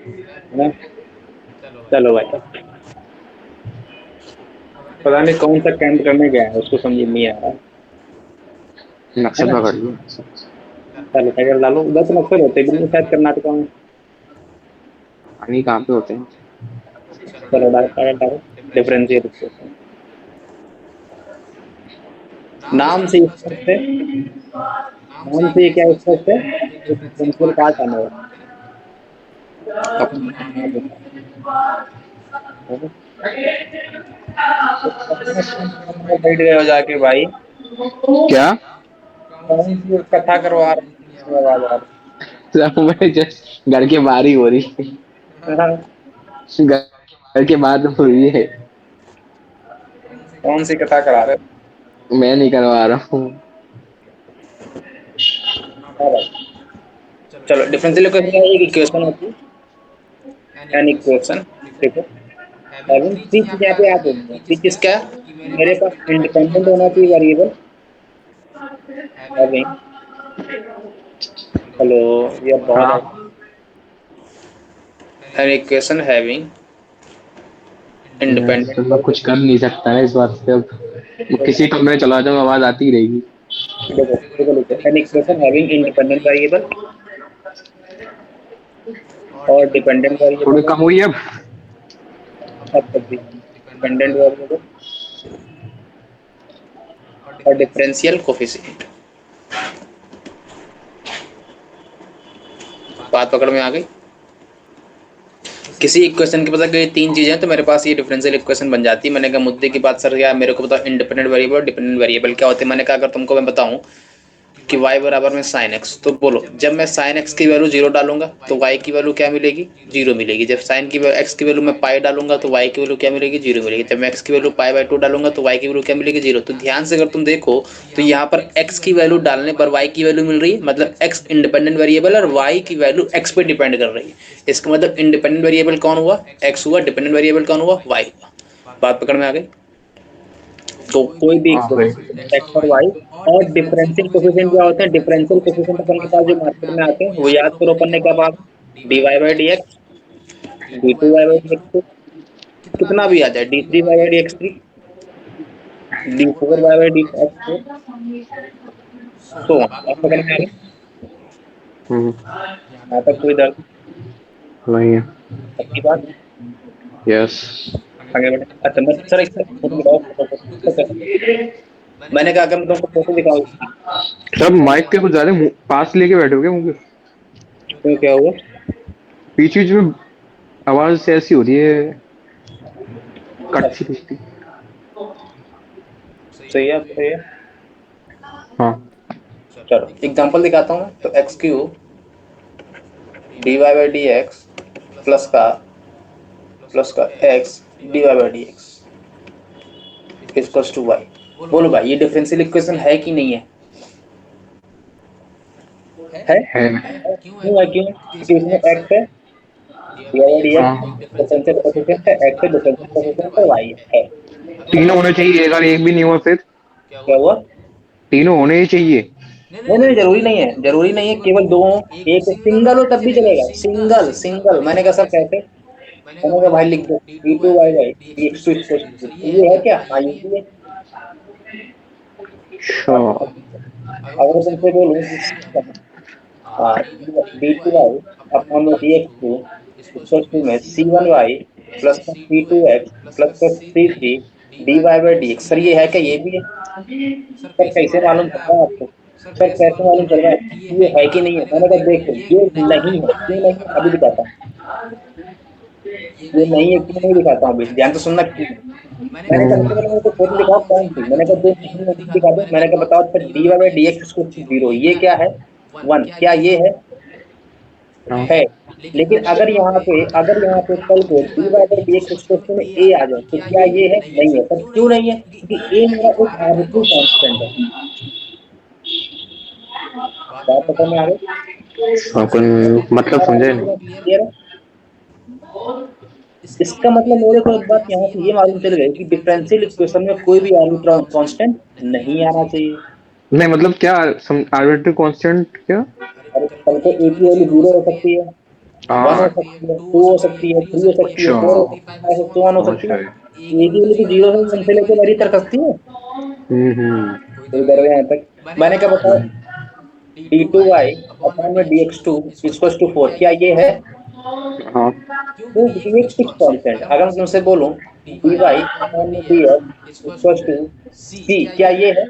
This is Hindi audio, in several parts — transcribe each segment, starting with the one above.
है ना। चलो भाई, पता नहीं कौन सा कैंप करने गया है, उसको समझ नहीं आ रहा है नक्सल ना। पकड़ लो। चलो टाइगर डालो, उधर तो नक्सल होते भी नहीं शायद कर्नाटक में। पानी कहाँ पे होते हैं? चलो डालो टाइगर डालो। डिफरेंशियल इक्वेशन, नाम से स्पष्ट है, नाम से ये क्या स्पष्ट है, एक डिफरेंशियल पार्ट आने वाला है। अब अपन नाम होता है ना। तो अपना काम बैठ गए हो जाके भाई, क्या? कौन सी कथा करवा रहे हैं, इतनी आवाज आ सब मैं जस्ट घर के बाहर ही हो रही है। रही है। घर के बाहर तो हो रही है। कौन सी कथा करा रहे मैं नहीं करवा रहा हूँ। हो। हाँ भाई, चलो डिफरेंशियल इक्वेशन का एक इक्वेशन होती है, एन इक्वेशन। देखो, हैविंग थ्री चीज यहाँ पे याद होनी है। थ्री चीज क्या है? मेरे पास इंडिपेंडेंट होना चाहिए वेरिएबल, हैविंग, हेलो, ये बहुत है। हाँ, एन इक्वेशन हैविंग मैं इंडिपेंडेंट तो कुछ कर वेरिएबल। नहीं सकता है इस बात से। अब किसी कमरे में चला जाऊँ आवाज आती ही रहेगी। देखो देखो देखो, an equation having independent variable और डिपेंडेंट थोड़ी वेरिएबल है। कम हुई अब। अब तक भी डिपेंडेंट वेरिएबल और डिफरेंशियल कोफिशिएंट। बात पकड़ में आ गई। किसी इक्वेशन के पता कि तीन चीजें हैं तो मेरे पास ये डिफरेंशियल इक्वेशन बन जाती है। मैंने कहा मुद्दे की बात सर, क्या मेरे को बताओ इंडिपेंडेंट वेरिएबल और डिपेंडेंट वेरिएबल क्या होते हैं। मैंने कहा अगर तुमको मैं बताऊं कि y बराबर में साइन एक्स, तो बोलो जब मैं साइन एक्स की वैल्यू जीरो डालूंगा तो y की वैल्यू क्या मिलेगी, जीरो मिलेगी। जब साइन की एक्स की वैल्यू मैं पाई डालूंगा तो y की वैल्यू क्या मिलेगी, जीरो मिलेगी। जब मैं x की वैल्यू पाई बाय टू डालूंगा तो y की वैल्यू क्या मिलेगी, जीरो। तो ध्यान से अगर तुम देखो तो यहाँ पर x की वैल्यू डालने पर y की वैल्यू मिल रही है, मतलब x इंडिपेंडेंट वेरिएबल और y की वैल्यू x पे डिपेंड कर रही है। इसका मतलब इंडिपेंडेंट वेरिएबल कौन हुआ, x हुआ, डिपेंडेंट वेरिएबल कौन हुआ, y हुआ। बात पकड़ में आ गई। तो कोई भी हाँ भाई। इक्वेशन एक्स और वाई, और डिफरेंशियल कोफिशिएंट क्या होते हैं, डिफरेंशियल कोफिशिएंट अपन के पास जो मार्केट में आते हैं वो याद करो, अपन ने क्या पाया, d y by d x, d two y by d x two, कितना भी आ जाए, d three y by d x three, d four y by d x four, so on. आप पकड़ में आ गए, हम्म। यहाँ तक कोई दर्द वही है। सबकी बात। यस। आगे बढ़े। अच्छा मैं सर इसका फोटो दिखाओ, फोटो फोटो इसका कैसे, मैंने कहा अगर मैं तुमको फोटो दिखाऊँ इसकी, सब माइक के कुछ ज्यादा पास लेके बैठे हो क्या मुझे? तो क्या हुआ। बीच बीच में आवाज से ऐसी हो रही है, कट सी अच्छा दिखती। सही है, सही है। हाँ। चलो एग्जांपल दिखाता हूँ। तो x cube d y by d x plus का x d y by d x equals to y. बोलो भाई ये डिफरेंशियल इक्वेशन है कि नहीं है? है। है। क्यों है, क्यों है? क्योंकि इसमें एक्स है, d y by d x हाँ, डिफरेंशियल कोएफिशिएंट है, एक्स है डिफरेंशियल कोएफिशिएंट है, वाई है। तीनों होने चाहिए, एक और एक भी नहीं हुआ फिर? क्या हुआ? तीनों होने ही चाहिए। नहीं नहीं, जरूरी नहीं है, जरूरी नहीं है, केवल दो हो, एक सिंगल हो तब भी चलेगा, सिंगल सिंगल। मैंने कहा सर कैसे, मैंने कहा भाई लिख दो d two y by d x two equal to, ये है क्या, हाँ ये भी है। अच्छा। बात तो समझ। अगर तुमसे बोलूं कि हाँ, डी टू वाई अपॉन में d x two equal to में सी वन वाई प्लस में सी टू एक्स प्लस में c three d y by d x, sir ये है क्या, ये भी है। सर कैसे मालूम चल रहा है आपको, सर कैसे मालूम चल रहा है कि ये है कि नहीं है। मैंने कहा देखो ये नहीं है, क्यों नहीं है अभी दिखाता हूँ। ये नहीं है क्यों नहीं दिखाता हूँ, अभी ध्यान से सुनना क्यों नहीं। मैंने कहा सबसे पहले मेरे को फोटो दिखाओ कौन सी, मैंने कहा जो नहीं है दिखा दो। मैंने कहा बताओ फिर d y by d x zero, ये क्या है, वन, क्या ये हाँ। है। लेकिन अगर यहाँ पे कल को d y by d x question में ए आ जाए तो क्या ये है, नहीं है। पर क्यों नहीं है, क्योंकि ए मेरा एक आर्बिट्री कांस्टेंट है। बात पता में आ गई। हाँ, कोई मतलब और समझे आगे की नहीं। बात क्लियर है। इसका मतलब मेरे को एक बात यहाँ से ये मालूम चल गई कि डिफरेंशियल इक्वेशन में कोई भी आर्बिट्री कांस्टेंट नहीं आना चाहिए। नहीं मतलब क्या? आर्बिट्री कांस्टेंट क्या? और कल को ए की वैल्यू जीरो हो सकती है, वन हो हाँ सकती है, टू हो सकती है, थ्री हो सकती है, अच्छा फोर हो सकती है, तो वन हो समझ सकती है। गए। एक ही वाली तो जीरो से वन से लेकर वरी तक सकती है। हम्म। तो इधर यहाँ तक मैंने क्या बताया, डी टू वाई अपॉन में d x two equal to four, क्या ये है? हाँ तो ये एक फिक्स कांस्टेंट। अगर मैं तुमसे बोलूं डी वाई अपॉन में डी एक्स इक्वल टू सी, क्या ये है?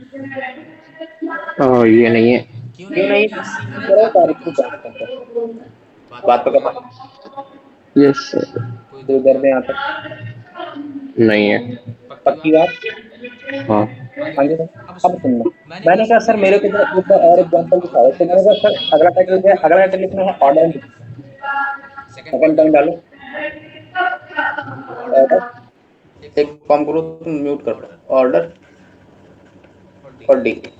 ये नहीं है। क्यों नहीं? करो डायरेक्टली कांस्टेंट है। बात पकड़ में? Yes sir. तो इधर में यहाँ तक नहीं है। पक्की बात। हाँ आगे बढ़ो। अब सुनना, मैंने कहा सर मेरे को जरा एक बार और एग्जांपल दिखाओ। तो मैंने कहा सर अगला टाइटल क्या है? अगला टाइटल लिखना है ऑर्डर। सेकंड पॉइंट डालो, ऑर्डर। एक काम करो, तुम म्यूट कर लो, ऑर्डर और डिग्री।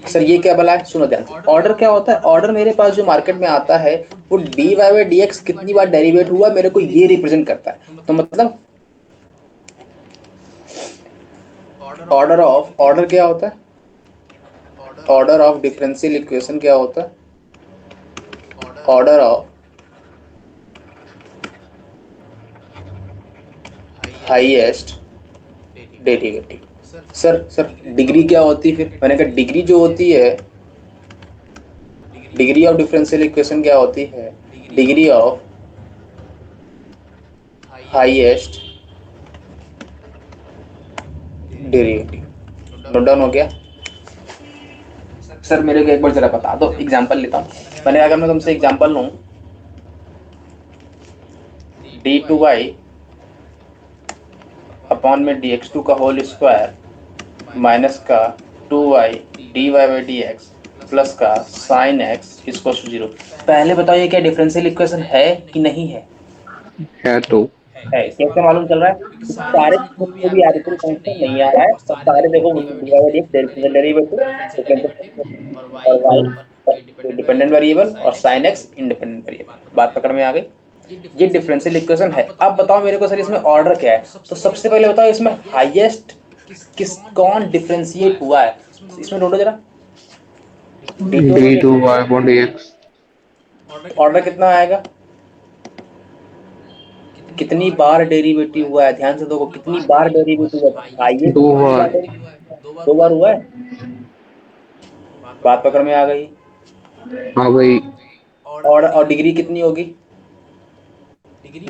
सर ये क्या भला है? सुनो ध्यान से, ऑर्डर क्या होता है? ऑर्डर मेरे पास जो मार्केट में आता है वो d y by d x कितनी बार डेरिवेट हुआ मेरे को ये रिप्रेजेंट करता है। तो मतलब ऑर्डर ऑफ, ऑर्डर क्या होता है? ऑर्डर ऑफ डिफरेंशियल इक्वेशन क्या होता है? Order of highest derivative. Sir degree क्या होती है फिर? मैंने कहा डिग्री जो होती है, डिग्री ऑफ डिफरेंशियल इक्वेशन क्या होती है? Degree of highest derivative. Note down हो गया? सर मेरे को एक बार जरा बता दो, एग्जांपल लेता हूँ। मैंने अगर मैं तुमसे एग्जांपल लूँ डी टू वाई अपॉन में डी एक्स टू का होल स्क्वायर माइनस का two y d y by d x plus का sine x equal to zero. पहले बताओ ये क्या डिफरेंशियल इक्वेशन है कि नहीं है? है तो। है। कैसे मालूम चल रहा है? क्योंकि सारे में कोई भी आर्बिट्ररी कांस्टेंट नहीं आ रहा है, और सारे देखो d y by d x derivative, differential और वाई डिपेंडेंट वेरिएबल और साइन एक्स इंडिपेंडेंट वेरिएबल। बात पकड़ में आ गई? ये डिफरेंशियल इक्वेशन है। अब बताओ मेरे को सर इसमें ऑर्डर क्या है? तो सबसे पहले बताओ इसमें हाईएस्ट किस कौन डिफरेंशिएट हुआ है? इसमें ढूंढो जरा। D two d two y upon d x. Order कितना आएगा? कितनी बार डेरिवेटिव हुआ है? ध्यान से देखो, कितनी बार डेरिवेटिव हुआ है? हाईएस्ट दो कितनी बार बार। डेरिवेटिव? दो बार हुआ है। बात पकड़ में आ गई? हाँ भाई। और डिग्री कितनी होगी?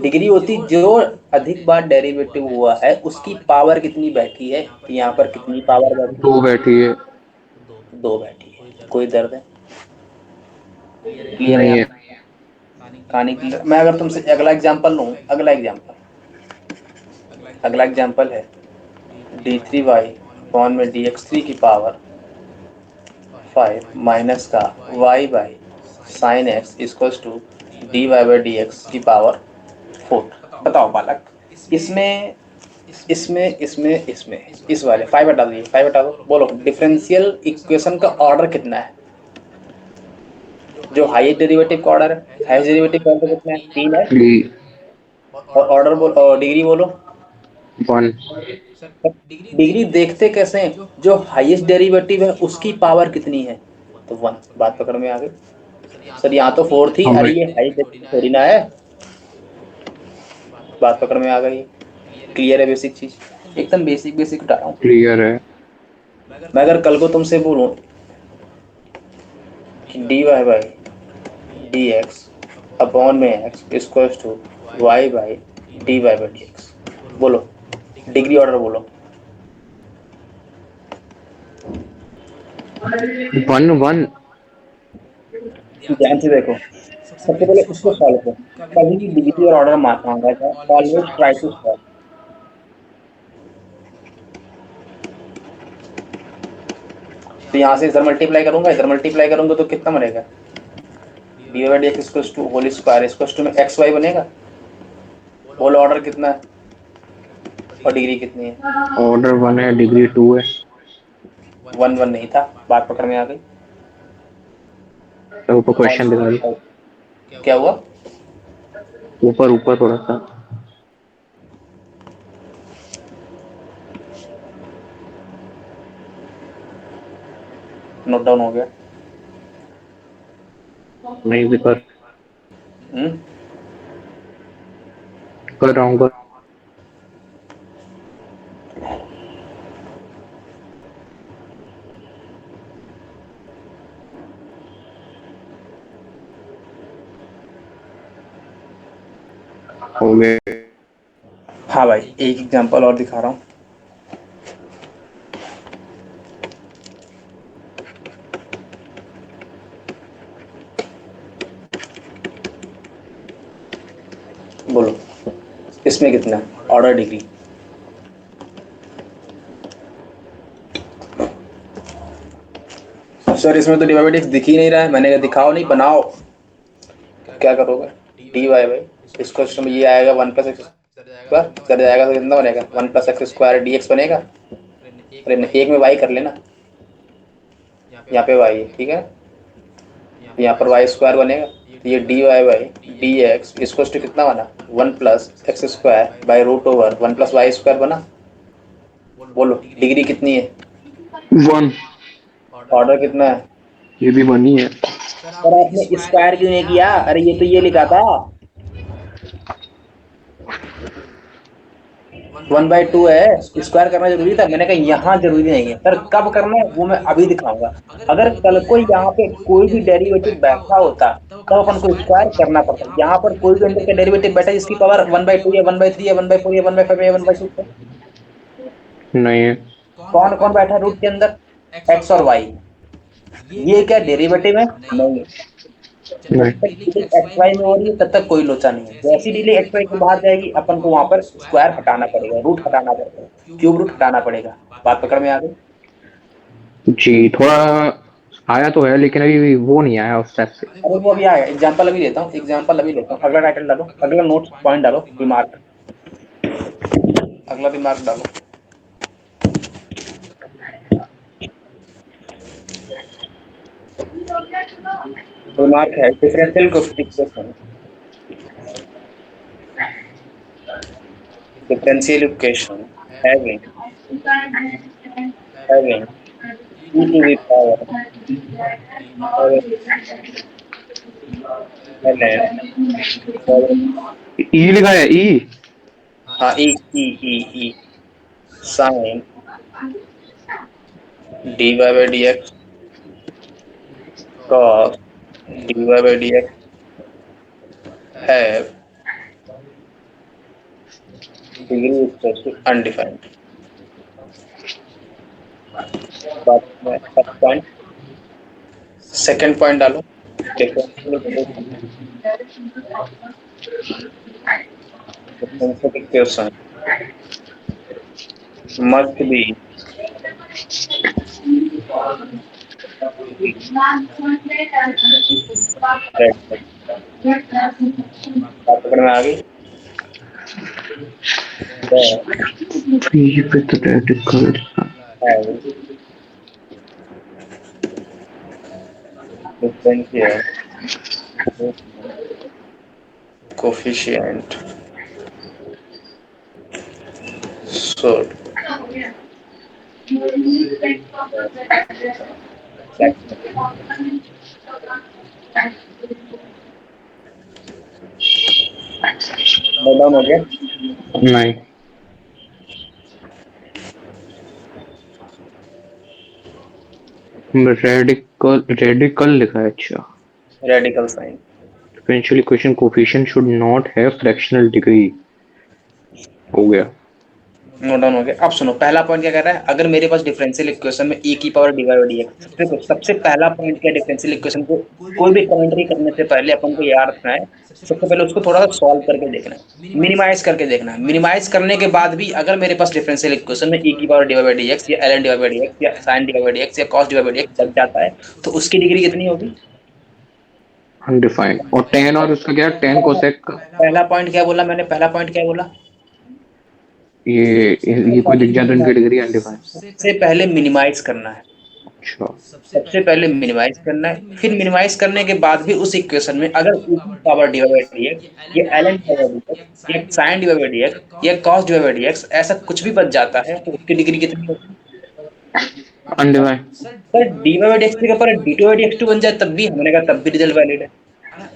डिग्री होती जो अधिक बार डेरिवेटिव हुआ है उसकी पावर कितनी बैठी है। यहाँ पर कितनी पावर बैठी दो बैठी है। है? दो बैठी है। कोई दर्द है? क्लियर है नहीं यहाँ है। तक? कहानी क्लियर? मैं अगर तुमसे अगला एग्जांपल लूँ, अगला एग्जांपल है डी थ्री वाई अपॉन में डी एक्स थ्री की पावर 5 माइनस का y by sine x equals to d y by d x की पावर 4। बताओ बालक, इसमें इसमें इसमें इसमें इस वाले 5 हटा दीजिए, 5 हटा दो। बोलो डिफरेंशियल इक्वेशन का ऑर्डर कितना है? जो हाईएस्ट डेरिवेटिव का ऑर्डर है, हाईएस्ट डेरिवेटिव का ऑर्डर कितना है? 3 है। थ्री। और ऑर्डर बोलो और डिग्री बोलो। वन। डिग्री देखते कैसे हैं? जो हाईएस्ट डेरिवेटिव है उसकी पावर कितनी है? तो 1। बात पकड़ में आ गई? सर यहाँ तो 4 थी, हाँ अरे भाई। ये हाईएस्ट डेरिवेटिव थोड़ी ना है। बात पकड़ में आ गई? क्लियर है? बेसिक चीज एकदम बेसिक बेसिक बता रहा हूँ। क्लियर है। मैं अगर कल को तुमसे बोलूं d y by d x upon में x equal to y by d y by d x, बोलो डिग्री ऑर्डर बोलो। One one. ध्यान से देखो, सबसे पहले इसको सॉल्व करो। कभी भी डिग्री और ऑर्डर मांगा जाए, ऑलवेज ट्राई टू सॉल्व। तो यहाँ से इधर मल्टीप्लाई करूंगा, इधर मल्टीप्लाई करूंगा तो कितना बनेगा? D y by d x equal to whole square equal to में एक्स वाई बनेगा। होल ऑर्डर कितना है और डिग्री कितनी है? ऑर्डर वन है, डिग्री टू है। 1 1 नहीं था। बात पकड़ में आ गई? तो ऊपर क्वेश्चन दिखा दी। क्या हुआ? ऊपर ऊपर थोड़ा सा। नोट डाउन हो गया? नहीं दिखा। कर रहा हूँ। हो गए। हाँ भाई, एक एग्जांपल और दिखा रहा हूँ। बोलो इसमें कितना ऑर्डर डिग्री? सर इसमें तो डिवाइडेड दिख ही नहीं रहा है। मैंने कहा दिखाओ नहीं, बनाओ। क्या करोगे? डी वाई बाई इस क्वेश्चन में ये आएगा 1 + x स्क्वायर, चल जाएगा तो कितना बनेगा? 1 + x स्क्वायर डी एक्स बनेगा। अरे एक में वाई कर लेना, यहाँ पे वाई है, ठीक है। यहाँ पर वाई स्क्वायर बनेगा, तो ये d y by d x इसको कितना बना? 1 + x square by √1 + y square बना। बोलो डिग्री कितनी है? 1। ऑर्डर कितना है? ये भी 1 ही है। सर आपने स्क्वायर क्यों नहीं किया? अरे ये तो ये लिखा था 1/2 है, स्क्वायर करना जरूरी था। मैंने कहा यहाँ जरूरी नहीं है सर, कब करना है वो मैं अभी दिखाऊंगा। अगर कल को यहाँ पे कोई भी डेरिवेटिव बैठा होता तब अपन को स्क्वायर करना पड़ता। यहाँ पर कोई भी अंदर का डेरिवेटिव बैठा जिसकी पावर 1/2 या 1/3 या 1/4 या 1/5 या 1/6 है। नहीं है। कौन कौन बैठा है रूट के अंदर? एक्स और वाई। ये क्या डेरिवेटिव है? नहीं। नहीं। जब तक डीलिंग एक्स वाई में हो रही है तब तक कोई लोचा नहीं है। जैसी डीलिंग एक्स वाई के बाहर जाएगी अपन को वहां पर स्क्वायर हटाना पड़ेगा, रूट हटाना पड़ेगा, क्यूब रूट हटाना पड़ेगा। बात पकड़ में आ गई? जी थोड़ा आया तो है, लेकिन अभी वो नहीं आया उस टाइप से। अरे वो अभी आया, एग्जांपल अभी लेता हूँ, एग्जांपल अभी लेता हूँ। अगला टाइटल डालो, अगला नोट्स पॉइंट डालो, रिमार्क। अगला रिमार्क डालो। रिमार्क है differential coefficient, differential equation having e to the power ln ई लिखा है ई। हाँ e sin dy by dx cos dy by dx have degree equal to undefined. बात में फर्स्ट पॉइंट। सेकंड पॉइंट डालो, differential equation must be बात पकड़ में आ गई? Hypothetical have differential coefficient should note down हो गया? नहीं। रेडिकल लिखा है। अच्छा। Radical sign. Differential equation coefficient should not have fractional degree. हो गया। नोट डाउन हो गया। अब सुनो, पहला पॉइंट क्या कह रहा है? अगर मेरे पास डिफरेंशियल इक्वेशन में e की पावर dy बाई dx, सबसे पहला पॉइंट क्या, डिफरेंशियल इक्वेशन को कोई भी कमेंट्री करने से पहले अपन को याद रखना है, सबसे पहले उसको थोड़ा सा सॉल्व करके देखना है, मिनिमाइज करके देखना है। मिनिमाइज करने के बाद भी अगर मेरे पास डिफरेंशियल इक्वेशन में e की पावर dy बाई dx या ln dy बाई dx या sin dy बाई dx या cos dy बाई dx बच जाता है तो उसकी डिग्री कितनी होगी? अनडिफाइंड। और टेन और उसका क्या, टेन कोसेक का। पहला पॉइंट क्या बोला मैंने? पहला पॉइंट क्या बोला? ये कोई दिख जाए तो इनकी डिग्री अनडिफाइंड। सबसे पहले मिनिमाइज करना है। अच्छा। सबसे पहले मिनिमाइज करना है, फिर मिनिमाइज करने के बाद भी उस इक्वेशन में अगर e की पावर dy बाई dx या ln dy बाई dx या sin dy बाई dx या cos dy बाई dx ऐसा कुछ भी बच जाता है तो उसकी डिग्री कितनी होगी? Undefined. Sir dy by dx के ऊपर dt बाई dx2 बन जाए तब भी, हमने कहा तब भी रिजल्ट वैलिड है।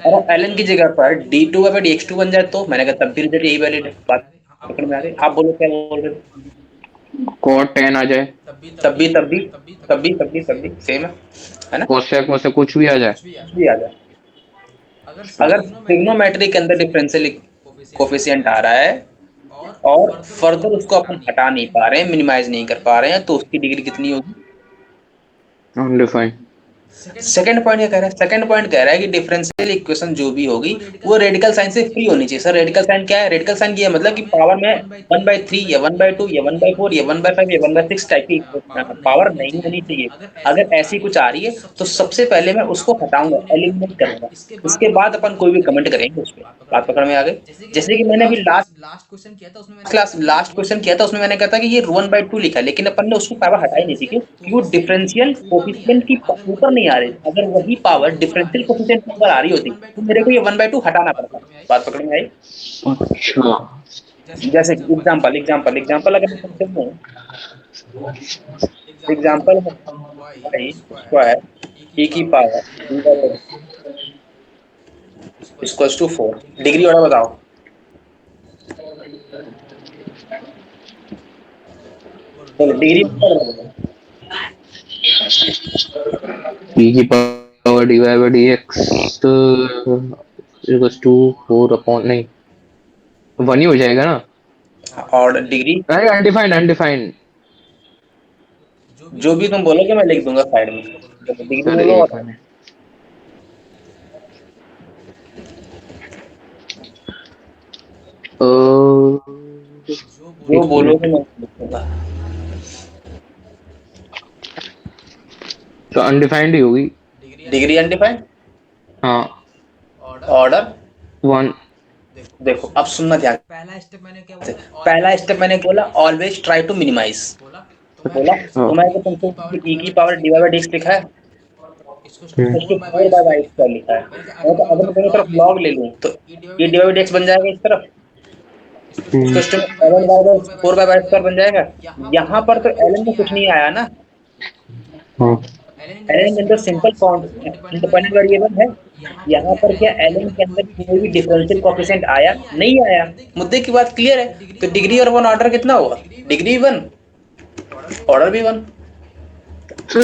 और एलन की जगह पर d2/dx2 बन जाए तो मैंने कहा तब भी रिजल्ट यही वैलिड है। बात पकड़ में आ गई? आप बोलो क्या बोल रहे हो? cot tan आ जाए, तब भी सेम है ना? cosec वोसेक कुछ भी आ जाए। कुछ भी आ जाए, अगर ट्रिग्नोमेट्री के अंदर डिफरेंशियल कोफिशिएंट आ रहा है और फर्दर उसको अपन हटा नहीं पा रहे हैं, मिनिमाइज नहीं कर पा रहे हैं, तो उसकी डिग्री कितनी होगी? अनडिफाइंड। सेकंड पॉइंट क्या कह रहा है? सेकंड पॉइंट कह रहा है कि डिफरेंशियल इक्वेशन जो भी होगी वो रेडिकल साइन से फ्री होनी चाहिए। सर रेडिकल साइन क्या है? रेडिकल साइन ये है मतलब कि पावर में 1/3 या 1/2 या 1/4 या 1/5 या 1/6 टाइप की पावर नहीं होनी चाहिए। अगर ऐसी कुछ आ रही है तो सबसे पहले मैं उसको हटाऊंगा, एलिमिनेट करूंगा, उसके बाद अपन कोई भी कमेंट करेंगे उस पर। बात पकड़ में आ गई? जैसे कि मैंने अभी लास्ट क्वेश्चन किया था, उसमें मैंने कहा था कि ये 1/2 लिखा है, लेकिन अपन ने उसकी पावर हटाई नहीं थी। क्यों? क्योंकि वो डिफरेंशियल कोफिशिएंट की ऊपर नहीं आ रही थी। अगर वही पावर डिफरेंशियल कोफिशिएंट के ऊपर आ रही होती तो मेरे को ये 1/2 हटाना पड़ता। बात पकड़ में आई? अच्छा, जैसे एग्जाम्पल एग्जाम्पल एग्जाम्पल अगर मैं तुमसे दूं, एग्जाम्पल है y स्क्वायर e की power equals to 4। Degree order बताओ। बोलो डिग्री ऑर्डर बताओ। p की power dx equals to 4 upon, नहीं 1 ही हो जाएगा ना? और डिग्री अरे अनडिफाइंड अनडिफाइंड। जो भी तुम बोलोगे मैं लिख दूंगा साइड में। डिग्री चल बोलो एक और मिनट। जो एक बोलोगे मिनट। मैं लिख दूंगा। तो अनडिफाइंड ही होगी। डिग्री अनडिफाइंड, हाँ। ऑर्डर। 1। देखो अब सुनना ध्यान से। पहला स्टेप मैंने बोला ऑलवेज ट्राई टू मिनिमाइज। बोला तो हाँ। मैंने तुमसे e की पावर d/dx लिखा है, उसको 4/y स्क्वायर लिखा है। मैं तो अगर मैं दोनों तरफ लॉग ले लूं तो ये d/dx बन जाएगा इस तरफ, उसको हम्म, स्टेप में ln बाय 4/y स्क्वायर बन जाएगा। यहाँ पर तो ln में कुछ नहीं आया ना, हाँ। ln के अंदर सिंपल इंडिपेंडेंट वेरिएबल है। यहाँ पर क्या ln के अंदर कोई भी डिफरेंशियल कोएफिशिएंट आया? नहीं आया। मुद्दे की बात क्लियर है? तो डिग्री और 1 ऑर्डर कितना हुआ? डिग्री 1, ऑर्डर भी 1। सर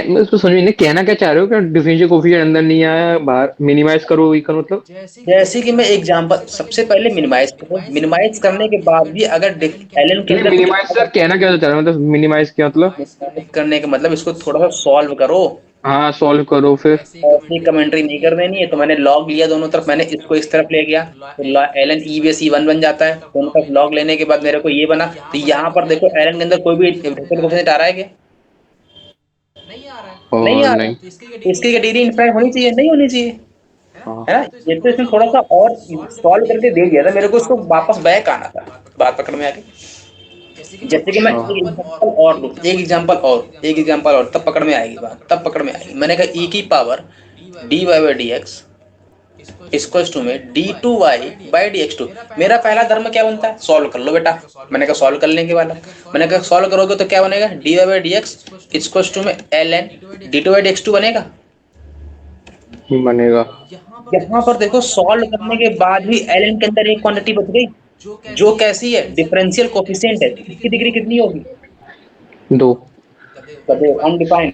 मैं इसको समझ नहीं, कहना क्या चाह रहे हो? क्या डिफरेंशियल कोएफिशिएंट अंदर नहीं आया, बाहर मिनिमाइज करो वीकर मतलब? जैसे कि मैं एग्जांपल सबसे पहले मिनिमाइज करो, मिनिमाइज करने के बाद भी अगर एलन के नहीं, अंदर कुछ मिनिमाइज आ सर जाता कहना क्या चाह रहे हो? मतलब मिनिमाइज क्या मतलब? है, मिनिमाइज करने का मतलब इसको थोड़ा सा सॉल्व करो। हाँ, सॉल्व करो फिर। ऐसी कमेंट्री नहीं कर देनी है। तो मैंने लॉग लिया दोनों तरफ, मैंने इसको इस तरफ ले गया तो एलन ई बेस ई 1 बन जाता है। दोनों तरफ लॉग लेने के बाद मेरे को ये बना। तो यहाँ पर देखो एलन के अंदर कोई भी डिफरेंशियल कोएफिशिएंट आ रहा है क्या? नहीं और आ रहा। नहीं। तो इसकी डिग्री इनफाइनाइट होनी चाहिए? नहीं होनी चाहिए, हाँ। है ना? ये तो इसने थोड़ा सा और सॉल्व करके दे दिया था मेरे को, इसको वापस बैक आना था। बात पकड़ में आ गई? जैसे कि मैं अच्छा। एक एग्जांपल और तब पकड़ में आएगी बात, तब पकड़ में आएगी। मैंने कहा e की पावर dy/dx इक्वल्स टू में d2y/dx2। मेरा पहला धर्म क्या बनता है? सॉल्व कर लो बेटा। मैंने कहा सॉल्व करने के वाला, मैंने कहा सॉल्व करोगे तो क्या बनेगा? dy/dx इक्वल्स टू में ln d2/dx2 बनेगा। बनेगा। यहाँ पर देखो सॉल्व करने के बाद भी ln के अंदर एक क्वांटिटी बच गई, जो कैसी है? डिफरेंशियल कोफिशिएंट है। इसकी डिग्री कितनी होगी? 2। अनडिफाइंड।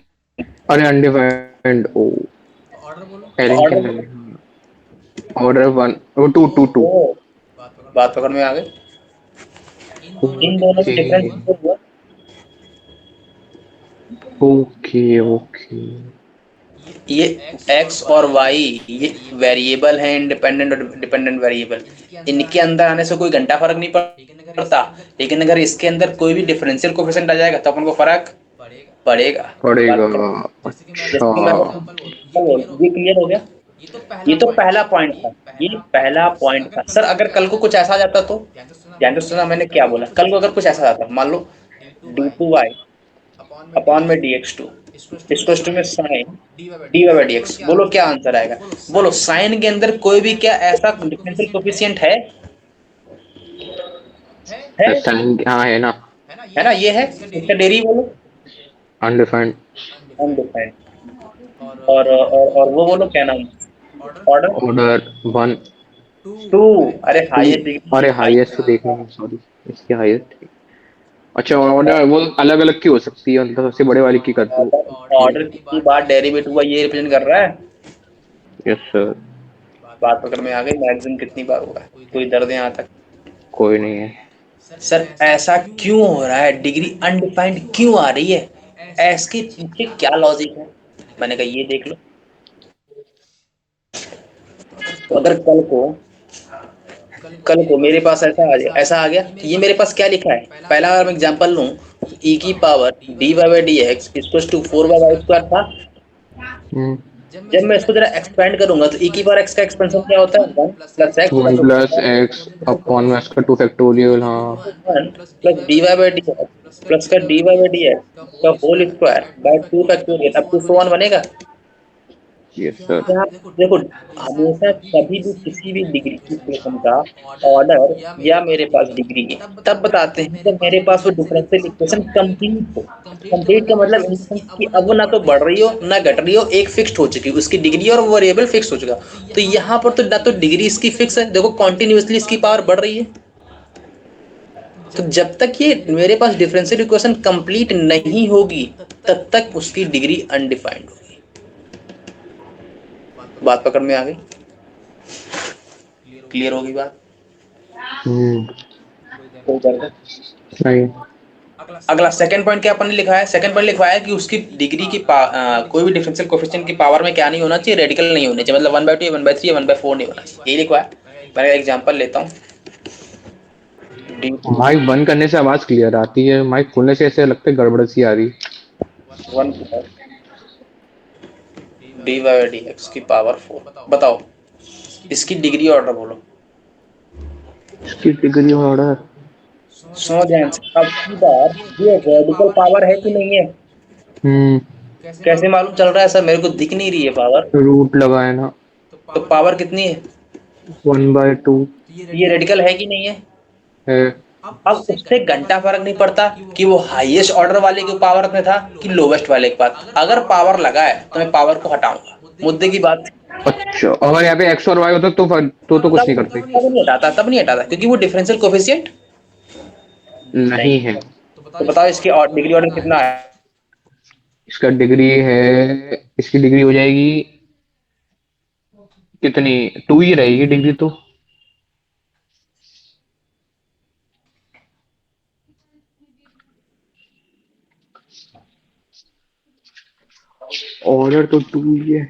अरे अनडिफाइंड ओ। एलिंग के ऑर्डर अंदर ऑर्डर 1 ओ 2 2 2। तो बात पकड़ में आ गई? इन दोनों ओके में डिफरेंस हुआ। Okay okay. ये x और y ये वेरिएबल है, इंडिपेंडेंट और डिपेंडेंट वेरिएबल। इनके अंदर आने से कोई घंटा फर्क नहीं पड़ता, लेकिन अगर इसके अंदर कोई भी डिफरेंशियल कोएफिशिएंट आ जाएगा तो अपन को फर्क पड़ेगा। पड़ेगा। बात अच्छा। जैसे कि मैं ये क्लियर हो गया? ये तो पहला पॉइंट था, ये पहला पॉइंट था। सर अगर कल को कुछ ऐसा आ जाता तो? ध्यान से सुना मैंने क्या बोला। कल को अगर कुछ ऐसा आता, मान लो d2y अपॉन में dx2 इक्वल्स टू में साइन dy/dx, बोलो क्या आंसर आएगा? बोलो साइन के अंदर कोई भी क्या ऐसा डिफरेंशियल कोएफिशिएंट है? साइन हाँ है ना। है ना? ये है इसका डेरी बोलो अनडिफाइंड। अनडिफाइंड। और वो बोलो क्या नाम? Order order 1 two. अरे 2। हाईएस्ट अरे डिग्री हाई। हाईएस्ट तो देखना है, सॉरी। इसकी हाईएस्ट। अच्छा, ऑर्डर वो अलग अलग की हो सकती है, मतलब सबसे बड़े वाली की करते हो। Order okay. ऑर्डर कितनी बार डेरिवेटिव हुआ ये रिप्रेजेंट कर रहा है। Yes sir. बात पकड़ में आ गई, मैक्सिमम कितनी बार हुआ है, कोई दर्द यहाँ तक। कोई नहीं है। सर ऐसा क्यों हो रहा है, डिग्री अनडिफाइंड क्यों आ रही है, इसके पीछे क्या लॉजिक है। मैंने कहा ये देख लो। तो अगर कल को मेरे पास ऐसा आ गया, ये मेरे पास क्या लिखा है, पहला अगर मैं एग्जांपल लूं, e की power dy by d x equal to 4/y² था। हम्म। जब मैं इसको जरा एक्सपेंड करूंगा तो e की पावर x का एक्सपेंशन क्या होता है, 1 plus x 1 plus plus x upon में इसका 2 फैक्टोरियल, हाँ। 1 plus dy by d x plus का dy बाई डी एक्स का whole square by 2 factorial up to 1 बनेगा। Yes sir. क्या देखो, हमेशा कभी भी किसी भी डिग्री इक्वेशन का ऑर्डर या मेरे पास डिग्री तब बताते हैं जब मेरे पास वो डिफरेंशियल इक्वेशन कंप्लीट हो। कंप्लीट का मतलब इन द सेंस कि अब वो ना तो बढ़ रही हो ना घट रही हो, एक फिक्स्ड हो चुकी है उसकी डिग्री और वेरिएबल फिक्स हो चुका। तो यहाँ पर तो ना तो डिग्री इसकी फिक्स है, देखो कॉन्टिन्यूसली इसकी पावर बढ़ रही है। तो जब तक ये मेरे पास डिफरेंशियल इक्वेशन कंप्लीट नहीं होगी तब तक उसकी डिग्री अनडिफाइंड होगी। बात पकड़ में आ गई, क्लियर होगी बात। हम्म। कोई दर्द है? नहीं। अगला सेकंड पॉइंट क्या अपन ने लिखा है, सेकंड पॉइंट लिखवाया है कि उसकी डिग्री की कोई भी डिफरेंशियल कोएफिशिएंट की पावर में क्या नहीं होना चाहिए, रेडिकल नहीं होना चाहिए, मतलब 1/2 1/3 1/4 नहीं होना चाहिए, यही लिखवाया है। मैं एग्जांपल लेता हूँ। माइक बंद करने से आवाज क्लियर आती है, माइक खोलने से ऐसे लगता है गड़बड़ सी आ रही। 1 डी वाई डी एक्स की पावर 4, बताओ इसकी डिग्री ऑर्डर बोलो। इसकी डिग्री ऑर्डर। सो ध्यान से, अब की बार ये रेडिकल पावर है कि नहीं है, हम्म। कैसे मालूम चल रहा है सर, मेरे को दिख नहीं रही है पावर। रूट लगाए ना। तो पावर कितनी है, 1/2 ये रेडिकल है कि नहीं है। है। अब उससे घंटा फर्क नहीं पड़ता कि वो हाईएस्ट ऑर्डर वाले के पावर में था कि लोवेस्ट वाले के पास, अगर पावर लगा है तो मैं पावर को हटाऊंगा, मुद्दे की बात। अच्छा, अगर यहाँ पे एक्स और वाई होता तो कुछ नहीं करते। तब नहीं हटाता क्योंकि वो डिफरेंशियल कोफिशिएंट नहीं। नहीं है। तो बताओ इसकी डिग्री ऑर्डर कितना है। इसका डिग्री है, इसकी डिग्री हो जाएगी कितनी, 2 ही रहेगी डिग्री तो। ऑर्डर तो 2 ही है।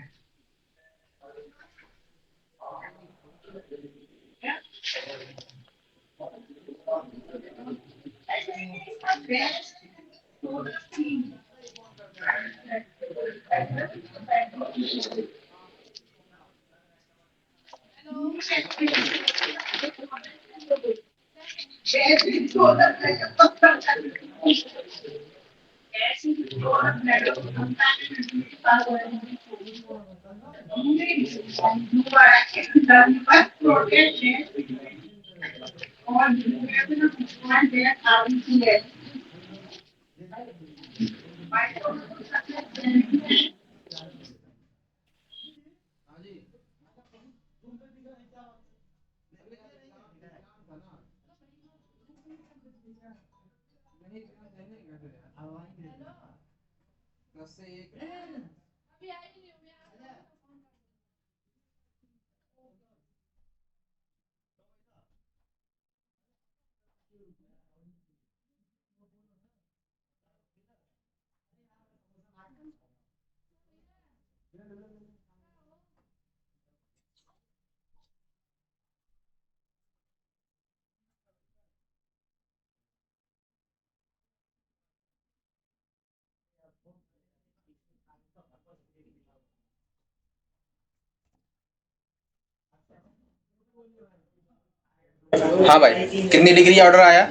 हाँ भाई, कितनी डिग्री ऑर्डर आया,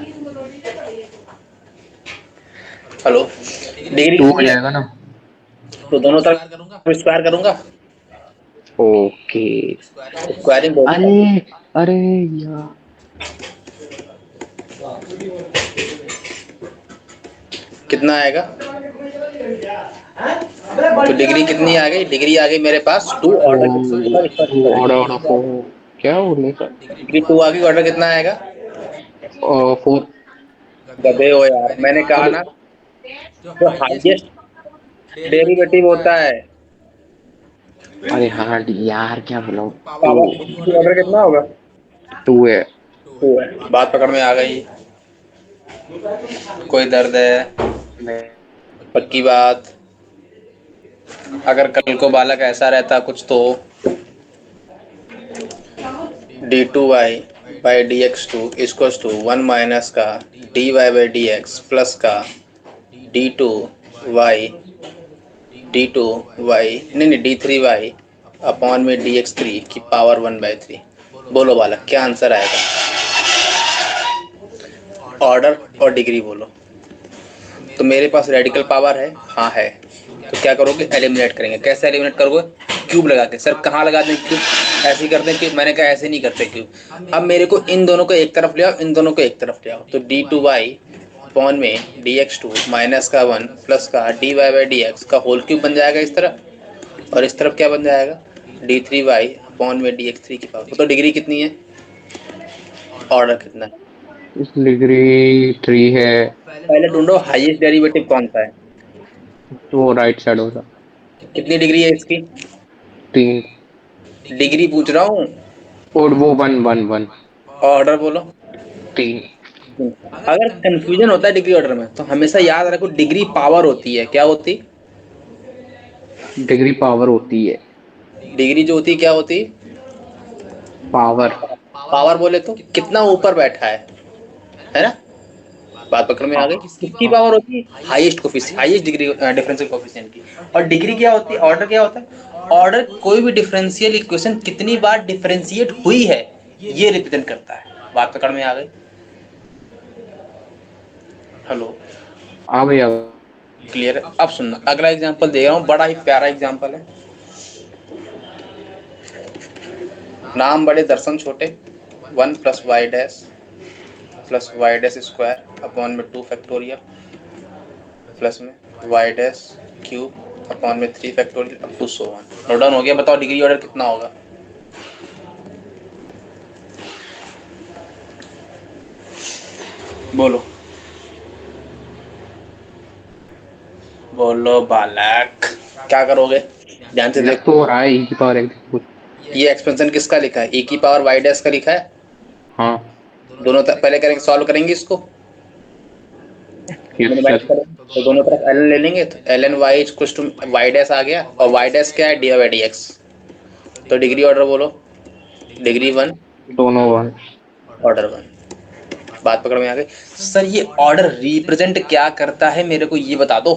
हेलो, डिग्री 2 हो कितनी है। जाएगा ना। तो दोनों तरफ स्क्वायर करूंगा, ओके। स्क्वायरिंग दोनों अरे, तरफ। अरे यार। कितना आएगा, तो डिग्री कितनी आ गई? डिग्री आ गई मेरे पास 2। ऑर्डर कितना आएगा? ऑर्डर को क्या बोलने का? डिग्री 2 आ गई। ऑर्डर कितना आएगा? 4। गधे हो यार, मैंने कहा अरे ना, जो हाईएस्ट डेरिवेटिव होता है अरे हाँ यार, क्या बोला? पावर, डिग्री ऑर्डर कितना होगा? 2 है। 2 है। बात पकड़ में आ गई? कोई दर्द है? पक्की बात? अगर कल को बालक ऐसा रहता कुछ तो d2y by d x two equals to 1 minus का dy by d x plus का d2y नहीं d3y अपॉन में dx3 की पावर 1/3। बोलो बालक, क्या आंसर आएगा? ऑर्डर और डिग्री बोलो। तो मेरे पास रेडिकल पावर है, हाँ है। तो क्या करोगे? एलिमिनेट करेंगे। कैसे एलिमिनेट करोगे? क्यूब लगा के। सर कहाँ लगा दें क्यूब? ऐसे ही करते हैं क्यूब? मैंने कहा ऐसे नहीं करते क्यूब। अब मेरे को इन दोनों को एक तरफ ले आओ, इन दोनों को एक तरफ ले आओ। तो d2y अपॉन में dx2 माइनस का 1 प्लस का dy बाई dx का होल क्यूब बन जाएगा इस तरफ। और इस तरफ क्या बन जाएगा? d3y अपॉन में dx3 की पावर। तो डिग्री कितनी है? ऑर्डर कितना है? डिग्री 3 है। पहले ढूंढो हाईएस्ट डेरिवेटिव कौन सा है। तो वो राइट साइड होगा। कितनी डिग्री है इसकी? 3। डिग्री पूछ रहा हूँ। और वो 1 1 1। ऑर्डर बोलो। 3। अगर कंफ्यूजन होता है डिग्री ऑर्डर में तो हमेशा याद रखो डिग्री पावर होती है। क्या होती? डिग्री पावर होती है। डिग्री जो होती है क्या होती? पावर। पावर बोले तो कितना ऊपर बैठा है ना? बात पकड़ में आ गई? किसकी पावर होती है? Highest coefficient, highest degree differential coefficient की। और डिग्री क्या होती है? ऑर्डर क्या होता है? ऑर्डर कोई भी डिफरेंशियल इक्वेशन कितनी बार डिफरेंशिएट हुई है ये रिप्रेजेंट करता है। बात पकड़ में आ गई? हेलो, आ भैया। क्लियर है? अब सुनना, अगला एग्जांपल दे रहा हूँ, बड़ा ही प्यारा एग्जांपल है। नाम बड़े दर्शन छोटे। 1 plus y dash square upon में 2 फैक्टोरियल प्लस में वाई डैश क्यूब अपॉन में 3 factorial up to so on. Note down हो गया? बताओ डिग्री ऑर्डर कितना होगा? बोलो बोलो बालक, क्या करोगे? ध्यान से लग देखो। तो रहा है ई की पावर एक। ये एक्सपेंशन किसका लिखा है? ए की पावर वाई डैश का लिखा है। हाँ। दोनों पहले करेंगे, सॉल्व करेंगे इसको। Yes minimize sir. करें तो दोनों तरफ ln ले लेंगे। तो ln y equals to y dash आ गया। और वाई डैश क्या है? D by d x. तो डिग्री ऑर्डर बोलो। डिग्री 1, दोनों 1। ऑर्डर 1। बात पकड़ में आ गई? सर ये ऑर्डर रिप्रेजेंट क्या करता है मेरे को ये बता दो,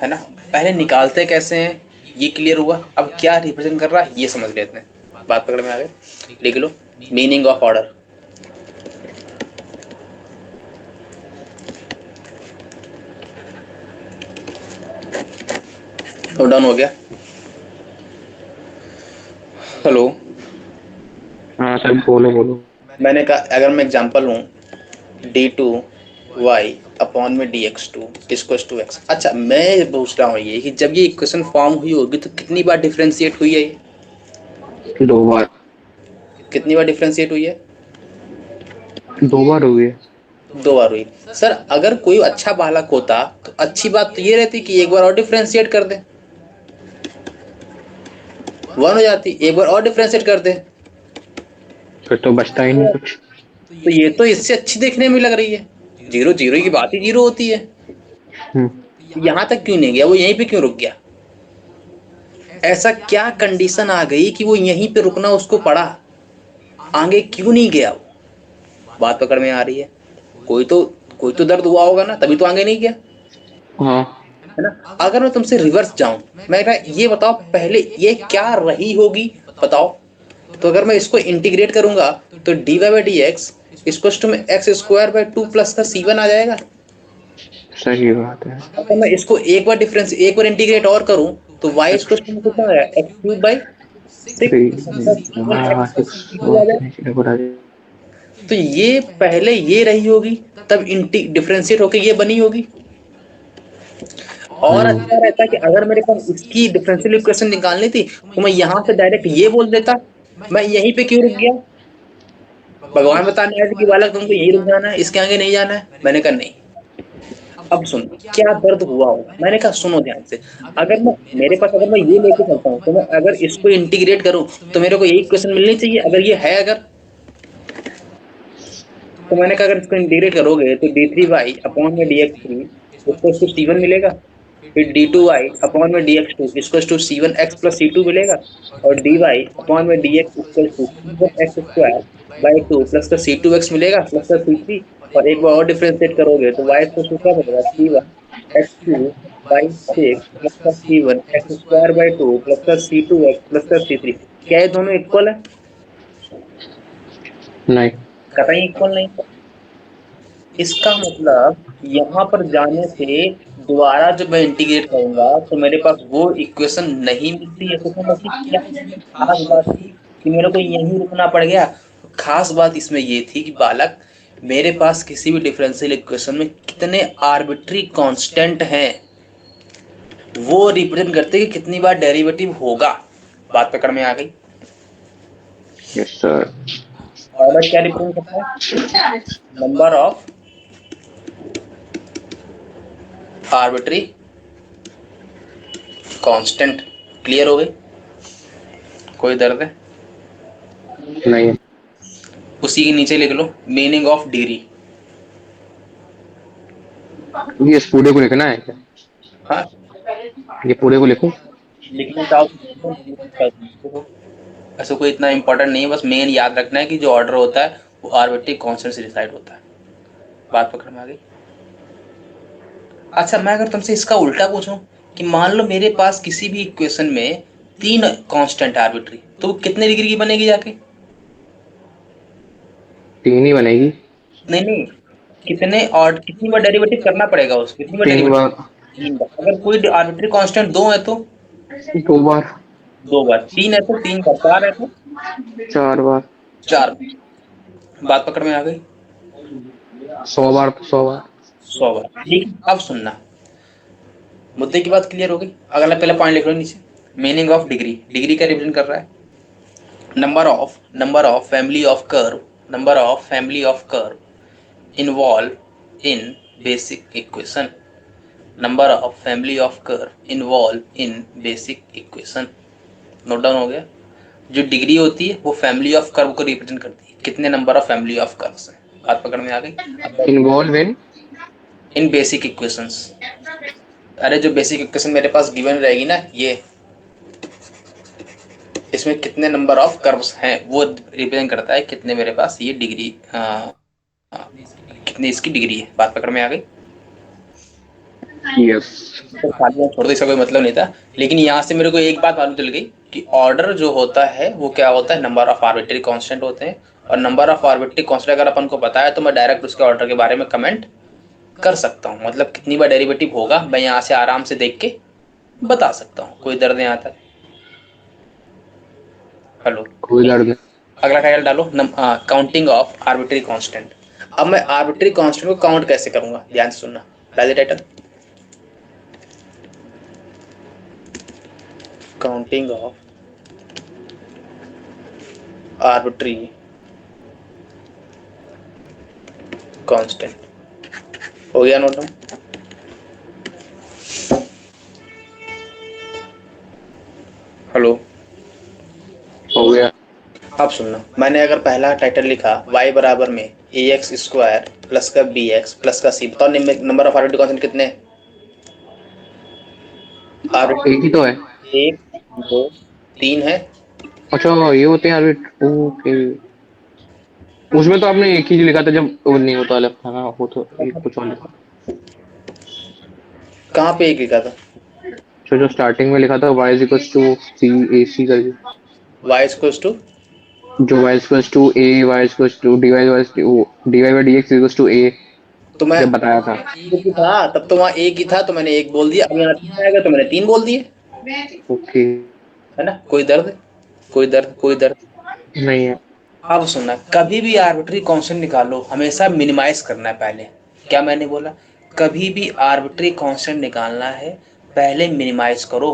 है ना? पहले निकालते कैसे हैं ये क्लियर हुआ, अब क्या रिप्रेजेंट कर रहा है ये समझ लेते हैं। बात पकड़ में आ गई? लिख लो meaning of order. Note down हो गया? हेलो, हाँ सर, बोलो बोलो। मैंने कहा अगर मैं एग्जांपल लूँ d2y अपॉन में dx2 इक्वल्स टू x। अच्छा, मैं पूछ रहा हूँ ये कि जब ये इक्वेशन फॉर्म हुई होगी तो कितनी बार डिफरेंशिएट हुई है ये? 2 बार। कितनी बार डिफरेंशिएट हुई है? 2 बार हुई है। 2 बार हुई। सर अगर कोई अच्छा बालक होता तो अच्छी बात तो ये रहती कि एक बार और डिफरेंशिएट कर दे, 1 हो जाती। एक बार और डिफरेंशिएट कर दे फिर तो बचता ही नहीं कुछ। तो ये तो इससे अच्छी देखने में लग रही है। 0 0 की बात ही 0 होती है। यहाँ तक क्यों नहीं गया? वो यहीं पे क्यों रुक गया? ऐसा क्या कंडीशन आ गई कि वो यहीं पे रुकना उसको पड़ा? आगे क्यों नहीं गया वो? बात पकड़ में आ रही है? कोई तो दर्द हुआ होगा ना, तभी तो आगे नहीं गया, हाँ। है ना? अगर मैं तुमसे रिवर्स जाऊं, मैं ये बताओ पहले ये क्या रही होगी, बताओ। तो अगर मैं इसको इंटीग्रेट करूंगा तो d y by d x equals to में एक्स स्क्वायर बाई 2 प्लस का c1 आ जाएगा। सही बात है। अगर मैं इसको एक बार इंटीग्रेट और करूं तो y इक्वल्स टू में कितना आया? X cube by 3। तो ये पहले ये रही होगी, तब डिफरेंशिएट होके ये बनी होगी। और अच्छा रहता कि अगर मेरे पास इसकी डिफरेंशियल इक्वेशन निकालनी थी तो मैं यहाँ से डायरेक्ट ये बोल देता, मैं यहीं पे क्यों रुक गया? भगवान बताने आए थे कि बालक तुमको यहीं रुक जाना है, इसके आगे नहीं जाना है। मैंने कहा नहीं। अब सुन क्या दर्द हुआ हो। मैंने कहा सुनो ध्यान से, अगर मैं मेरे पास अगर मैं ये लेके चलता हूँ तो मैं अगर इसको इंटीग्रेट करूँ तो मेरे को यही इक्वेशन मिलनी चाहिए। अगर ये है अगर, तो मैंने कहा अगर इसको इंटीग्रेट करोगे तो d3y अपॉन में dx3 इसको टू c1 मिलेगा, फिर d2y अपॉन में dx2 इसको टू c1x प्लस c2 मिलेगा, और dy अपॉन में dx equal to c1x square by 2 plus का c2x मिलेगा प्लस का c3, और एक बार और डिफरेंशिएट करोगे तो y इक्वल टू क्या मिलेगा c1x3 बाई 6 प्लस का c1x स्क्वायर बाई 2 प्लस का c2x प्लस का c3। क्या ये दोनों इक्वल है? नहीं। कतई इक्वल नहीं। इसका मतलब यहाँ पर जाने से दोबारा जब मैं इंटीग्रेट करूंगा तो मेरे पास वो इक्वेशन नहीं मिलती है। तो मतलब क्या इसमें खास बात थी कि मेरे को यहीं रुकना पड़ गया? खास बात इसमें ये थी कि बालक मेरे पास किसी भी डिफरेंशियल इक्वेशन में कितने आर्बिट्री कांस्टेंट हैं वो रिप्रेजेंट करते हैं कि कितनी बार डेरिवेटिव होगा। बात पकड़ में आ गई? Yes sir. और क्या रिप्रेजेंट करता है? Number of arbitrary constant. Clear हो गई? कोई दर्द है? नहीं। उसी के नीचे लिख लो मीनिंग ऑफ डिग्री। ये इस पूरे को लिखना है क्या? हाँ, ये पूरे को लिखो। लिखना चाहो तो ऐसा कोई इतना इंपॉर्टेंट नहीं है, बस मेन याद रखना है कि जो ऑर्डर होता है वो आर्बिट्री कांस्टेंट से डिसाइड होता है। बात पकड़ में आ गई? अच्छा, मैं अगर तुमसे इसका उल्टा पूछूं कि मान लो मेरे पास किसी भी इक्वेशन में 3 कांस्टेंट आर्बिट्री, तो वो कितने डिग्री की बनेगी जाके? 3 ही बनेगी। नहीं नहीं, कितने और कितनी बार डेरिवेटिव करना पड़ेगा उसको? कितनी बार 3 डेरिवेटिव? बार। 3 बार। अगर कोई आर्बिट्री कांस्टेंट 2 है तो 2 बार। 2 बार। 3 है तो 3 बार। 4 है तो 4 बार। 4 बार। बात पकड़ में आ गई? 100 बार तो 100 बार। 100 बार। ठीक, अब सुनना, मुद्दे की बात क्लियर हो गई? अगला पहला पॉइंट लिख लो नीचे, मीनिंग ऑफ डिग्री। डिग्री का रिप्रेजेंट कर रहा है number of family of curve, number of family of curve involve in basic equation, number of family of curve involve in basic equation. Note down हो गया? जो डिग्री होती है वो फैमिली ऑफ कर्व को रिप्रेजेंट करती है, कितने number of family of curves हैं। बात पकड़ में आ गई? Involve in basic equations. अरे जो बेसिक इक्वेशन मेरे पास गिवन रहेगी ना, ये इसमें कितने नंबर ऑफ कर्व्स हैं वो रिप्रेजेंट करता है कितने मेरे पास ये डिग्री, कितनी इसकी डिग्री है। बात पकड़ में आ गई? यस। तो खाली में छोड़ दो, इसका कोई मतलब नहीं था। लेकिन यहाँ से मेरे को एक बात मालूम चल गई कि ऑर्डर जो होता है वो क्या होता है, नंबर ऑफ आर्बिट्री कांस्टेंट होते हैं। और नंबर ऑफ आर्बिट्री कांस्टेंट अगर अपन को पता है तो मैं डायरेक्ट उसके ऑर्डर के बारे में कमेंट कर सकता हूँ। मतलब कितनी बार डेरिवेटिव होगा मैं यहाँ से आराम से देख के बता सकता हूँ। कोई दर्द यहाँ तक? हेलो? कोई दर्द नहीं। अगला टाइटल डालो, काउंटिंग ऑफ आर्बिट्री कांस्टेंट। अब मैं आर्बिट्री कांस्टेंट को काउंट कैसे करूंगा, ध्यान से सुनना। पहले title counting of arbitrary constant हो गया नोट डाउन? हेलो? हो गया। अब सुनना, मैंने अगर पहला टाइटल लिखा y बराबर में ax स्क्वायर प्लस का bx प्लस का c, बताओ नंबर ऑफ आर्बिट्री कांस्टेंट कितने? एक ही तो है। 1 2 3 है। अच्छा ये होते हैं आर्बिट। ओके। उसमें तो आपने एक ही लिखा था जब वो नहीं होता अलग था ना, वो तो एक कुछ और लिखा। कहाँ पे एक लिखा था? जो स्टार्टिंग में लिखा था y is equal to c a c करके। y इक्वल्स टू, जो y is equal to a y is equal to dy by dx is equal to a तो मैं जब बताया था। एक ही था तब तो वहाँ एक ही था तो मैंने एक बोल दिया। अब यहाँ 3 आएगा तो मैंने 3 बोल दिए, ओके। है ना? कोई दर्द? कोई दर्द? कोई दर्द? नहीं है। अब सुनना, कभी भी आर्बिट्री कांस्टेंट निकालो हमेशा मिनिमाइज करना है पहले। क्या मैंने बोला? कभी भी आर्बिट्री कांस्टेंट निकालना है, पहले मिनिमाइज करो।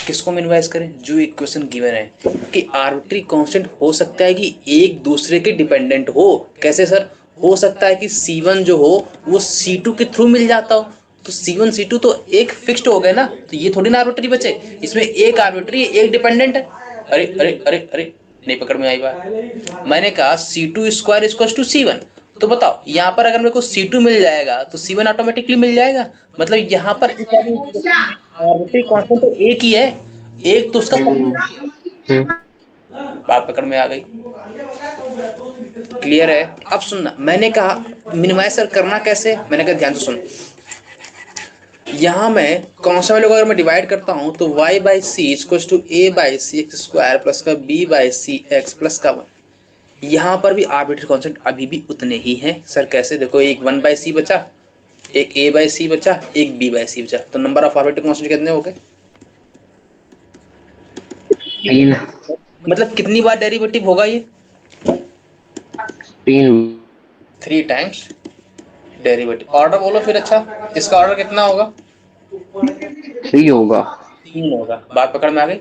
किसको मिनिमाइज करें? जो इक्वेशन गिवन है कि आर्बिट्री कांस्टेंट हो सकता है कि एक दूसरे के डिपेंडेंट हो। कैसे सर? हो सकता है कि C1 जो हो वो C2 के थ्रू मिल जाता हो, तो C1 C2 तो एक फिक्स्ड हो गए ना, तो ये थोड़ी ना आर्बिट्री बचे, इसमें एक आर्बिट्री एक डिपेंडेंट है। अरे अरे अरे अरे, नहीं पकड़ में आई बात। मैंने कहा C2 square equal to C1, तो बताओ यहाँ पर अगर मेरे को C2 मिल जाएगा तो C1 ऑटोमेटिकली मिल जाएगा। मतलब यहाँ पर आर्बिट्री कांस्टेंट तो एक ही है, एक तो उसका हम्म, बात पकड़ में आ गई। क्लियर है? अब सुनना, मैंने कहा मिनिमाइज सर करना कैसे, मैंने कहा ध्यान से सुन। यहाँ मैं कांस्टेंट वैल्यू को अगर मैं डिवाइड करता हूँ तो y by c equal to a by c x square plus का b by c x plus का 1। यहाँ पर भी आर्बिट्री कांस्टेंट अभी भी उतने ही हैं सर। कैसे? देखो, एक 1 बाई सी बचा, एक a बाई सी बचा, एक b बाई सी बचा, तो नंबर ऑफ आर्बिट्री कांस्टेंट कितने हो गए? 3 मतलब कितनी बार डेरिवेटिव होगा ये? 3 3 टाइम्स डेरिवेटिव। ऑर्डर बोलो फिर। अच्छा, इसका ऑर्डर कितना होगा? 3 होगा। 3 होगा। बात पकड़ में आ गई?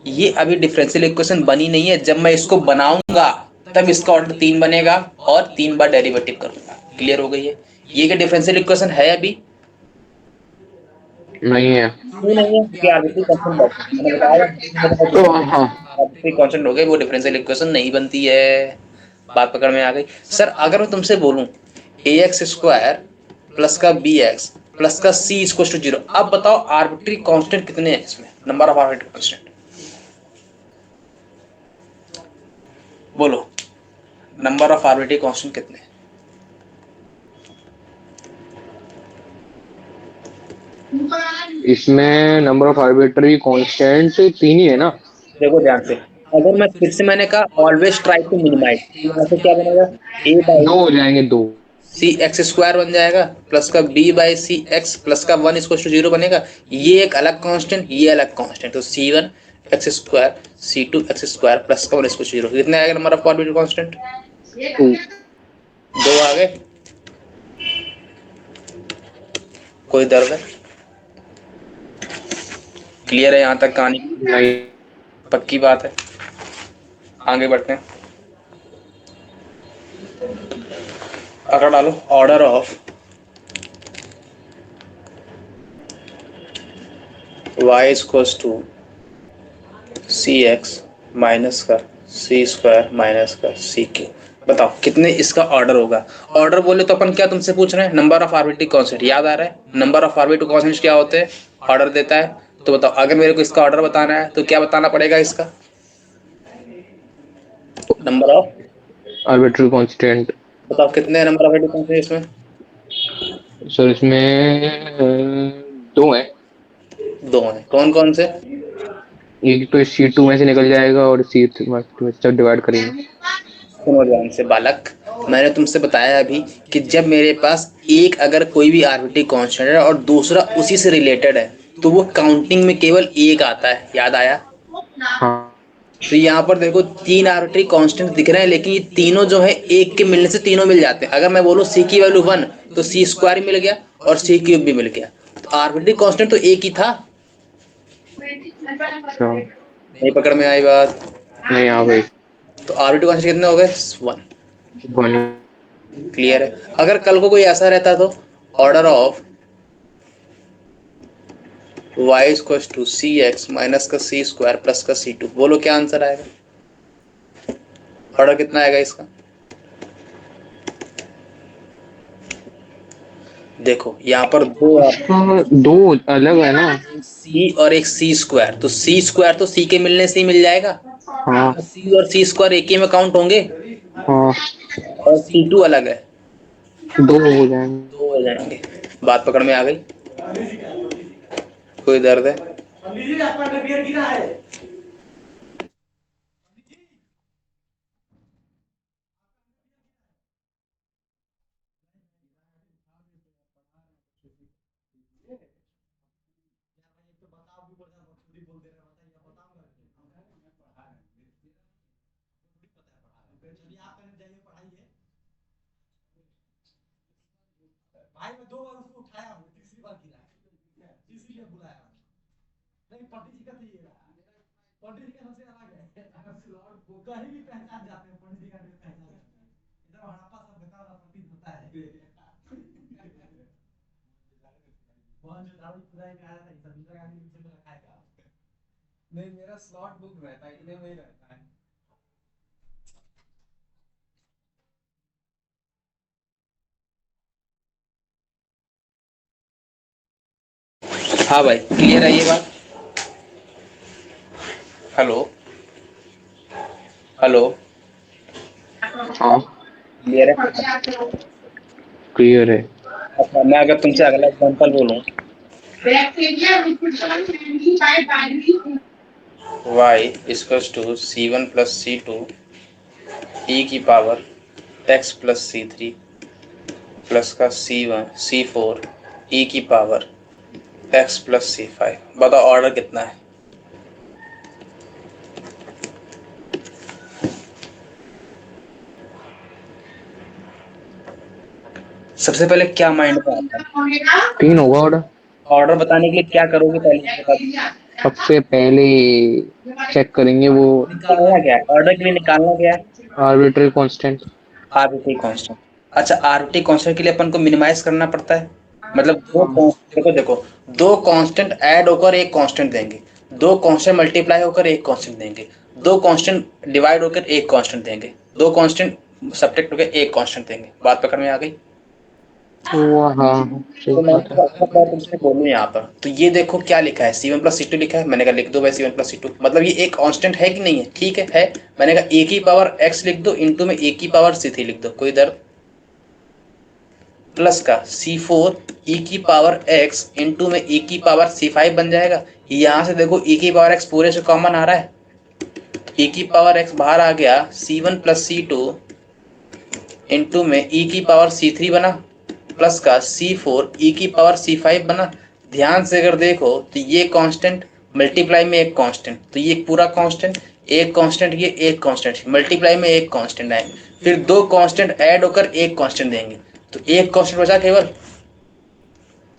ये अभी डिफरेंशियल इक्वेशन बनी नहीं है, जब मैं इसको बनाऊंगा तब इसका ऑर्डर 3 बनेगा और 3 बार डेरिवेटिव करूंगा। क्लियर हो गई है? ये क्या डिफरेंशियल इक्वेशन है अभी? नहीं है क्यों नहीं है? कि आर्बिट्री कांस्टेंट बैठे, मैंने तो बताया हाँ। आर्बिट्री कांस्टेंट हो गए वो डिफरेंशियल इक्वेशन नहीं बनती है। बात पकड़ में आ गई? सर अगर मैं तुमसे बोलूं ax स्क्वायर प्लस का bx प्लस का c इक्वल टू 0, अब बताओ आर्बिट्री कांस्टेंट कितने हैं इसमें, नंबर ऑफ आर्बिट्री कांस्टेंट बोलो। नंबर ऑफ आर्बिट्री कांस्टेंट कितने हैं? इसमें नंबर ऑफ आर्बिट्री कांस्टेंट 3 ही है ना। देखो ध्यान से, अगर मैं फिर से, मैंने कहा ऑलवेज ट्राई टू मिनिमाइज, यहाँ से क्या बनेगा? a बाई 2 हो जाएंगे 2। सी एक्स स्क्वायर बन जाएगा प्लस का b by c x plus का 1 इक्वल टू 0 बनेगा। ये एक अलग कांस्टेंट, ये अलग कांस्टेंट, तो C1 x square C2 x square plus का 1 इक्वल टू 0 कितने आएगा नंबर ऑफ आर्बिट्री कांस्टेंट? 2। दो आ गए। कोई दर्द है? क्लियर है यहाँ तक कहानी? नहीं। पक्की बात है? आगे बढ़ते हैं। अगर डालो order of y equal to c x minus का सी स्क्वायर माइनस का सी क्यू, बताओ कितने इसका ऑर्डर होगा? ऑर्डर बोले तो अपन क्या तुमसे पूछ रहे हैं? नंबर ऑफ आर्बिट्री कांस्टेंट याद आ रहा है? नंबर ऑफ आर्बिट्री कांस्टेंट क्या होते हैं? ऑर्डर देता है। तो बताओ अगर मेरे को इसका ऑर्डर बताना है तो क्या बताना पड़ेगा इसका? नंबर ऑफ, आर्बिट्री कांस्टेंट बताओ कितने नंबर ऑफ आर्बिट्री कांस्टेंट इसमें? सर इसमें 2 है। दो हैं। कौन कौन से? एक तो C2 में से निकल जाएगा और C2 में सब डिवाइड करेंगे। सुनो ध्यान से बालक, मैंने तुमसे बताया अभी कि जब मेरे पास एक अगर कोई भी आर्बिट्री कांस्टेंट है और दूसरा उसी से रिलेटेड है तो वो काउंटिंग में केवल एक आता है। याद आया? हाँ। तो यहाँ पर देखो 3 आर्बिट्री कांस्टेंट दिख रहे हैं, लेकिन ये तीनों जो है एक के मिलने से तीनों मिल जाते हैं। अगर मैं बोलूँ सी की वैल्यू 1 तो सी स्क्वायर मिल गया और सी क्यूब भी मिल गया, तो आर्बिट्री कांस्टेंट तो एक ही था। अच्छा। नहीं पकड़ में आई बात? नहीं आ गई। तो आर्बिट्री कांस्टेंट कितने हो गए? 1। 1। क्लियर है? अगर कल को कोई ऐसा रहता तो order of y equal to c x minus का सी स्क्वायर प्लस का C2, बोलो क्या आंसर आएगा? ऑर्डर कितना आएगा इसका? देखो यहाँ पर दो उसका 2 अलग है ना। सी और एक सी स्क्वायर, तो सी स्क्वायर तो सी के मिलने से ही मिल जाएगा, हाँ। सी और सी स्क्वायर एक ही में काउंट होंगे, हाँ। और C2 अलग है, 2 हो जाएंगे। दो हो जाएंगे। बात पकड़ में आ गई? कोई दर्द है? भाई मैं 2 बार उसको उठाया हूँ, तीसरी बार गिरा है, इसीलिए बुलाया। नहीं पंडित जी का तो ये रहा, पंडित जी का सबसे अलग है, कहीं भी पहचान जाते हैं, पंडित जी का नहीं पहचान जाते हैं, इधर हड़प्पा सभ्यता वाला प्रतीत होता है। बहुत जो दारू खुदाई में आया था, ये सब इंदिरा गांधी के पीछे में रखा है। नहीं मेरा स्लॉट बुक रहता है, इतने में ही रहता है। हाँ भाई, क्लियर है ये बात? हेलो हेलो, हाँ क्लियर है? क्लियर है। अच्छा, मैं अगर तुमसे अगला एग्जांपल बोलूं, y equals to c1 plus c2 e की power x plus c3 plus का c1 c4 e की पावर x प्लस c5, बताओ ऑर्डर कितना है? सबसे पहले क्या माइंड में आता है? 3 होगा ऑर्डर। ऑर्डर बताने के लिए क्या करोगे पहले ये बता दो। सबसे पहले चेक करेंगे वो निकालना क्या है ऑर्डर के लिए? निकालना क्या है? Arbitrary constant. RBT constant. अच्छा, आरबीटी कांस्टेंट के लिए अपन को मिनिमाइज करना पड़ता है। मतलब देखो देखो, दो कांस्टेंट ऐड होकर एक कांस्टेंट देंगे, दो कांस्टेंट मल्टीप्लाई होकर एक कांस्टेंट देंगे, दो कांस्टेंट डिवाइड होकर एक कांस्टेंट देंगे, दो कांस्टेंट सब्ट्रैक्ट होकर एक कांस्टेंट देंगे। बात पकड़ में आ गई? वो हाँ सही तो बात मैंने है। अपना बात तुमसे बोलूं यहाँ पर, तो ये देखो क्या लिखा है, c1 प्लस c2 लिखा है। मैंने कहा लिख दो भाई c1 प्लस c2, मतलब ये एक कांस्टेंट है कि नहीं है? ठीक है। मैंने कहा a की पावर x लिख दो, इंटू में a की पावर c3 लिख दो, कोई दर्द? प्लस का c4 e की पावर x इंटू में e की पावर c5 बन जाएगा। यहाँ से देखो e की पावर x पूरे से कॉमन आ रहा है, e की पावर x बाहर आ गया, c1 प्लस c2 इंटू में e की पावर c3 बना, प्लस का c4 e की पावर c5 बना। ध्यान से अगर देखो तो ये कांस्टेंट मल्टीप्लाई में एक कांस्टेंट, तो ये पूरा कांस्टेंट, एक कांस्टेंट, ये एक कांस्टेंट मल्टीप्लाई में एक कांस्टेंट आए, फिर दो कांस्टेंट ऐड होकर एक कांस्टेंट देंगे, तो एक कांस्टेंट बचा केवल।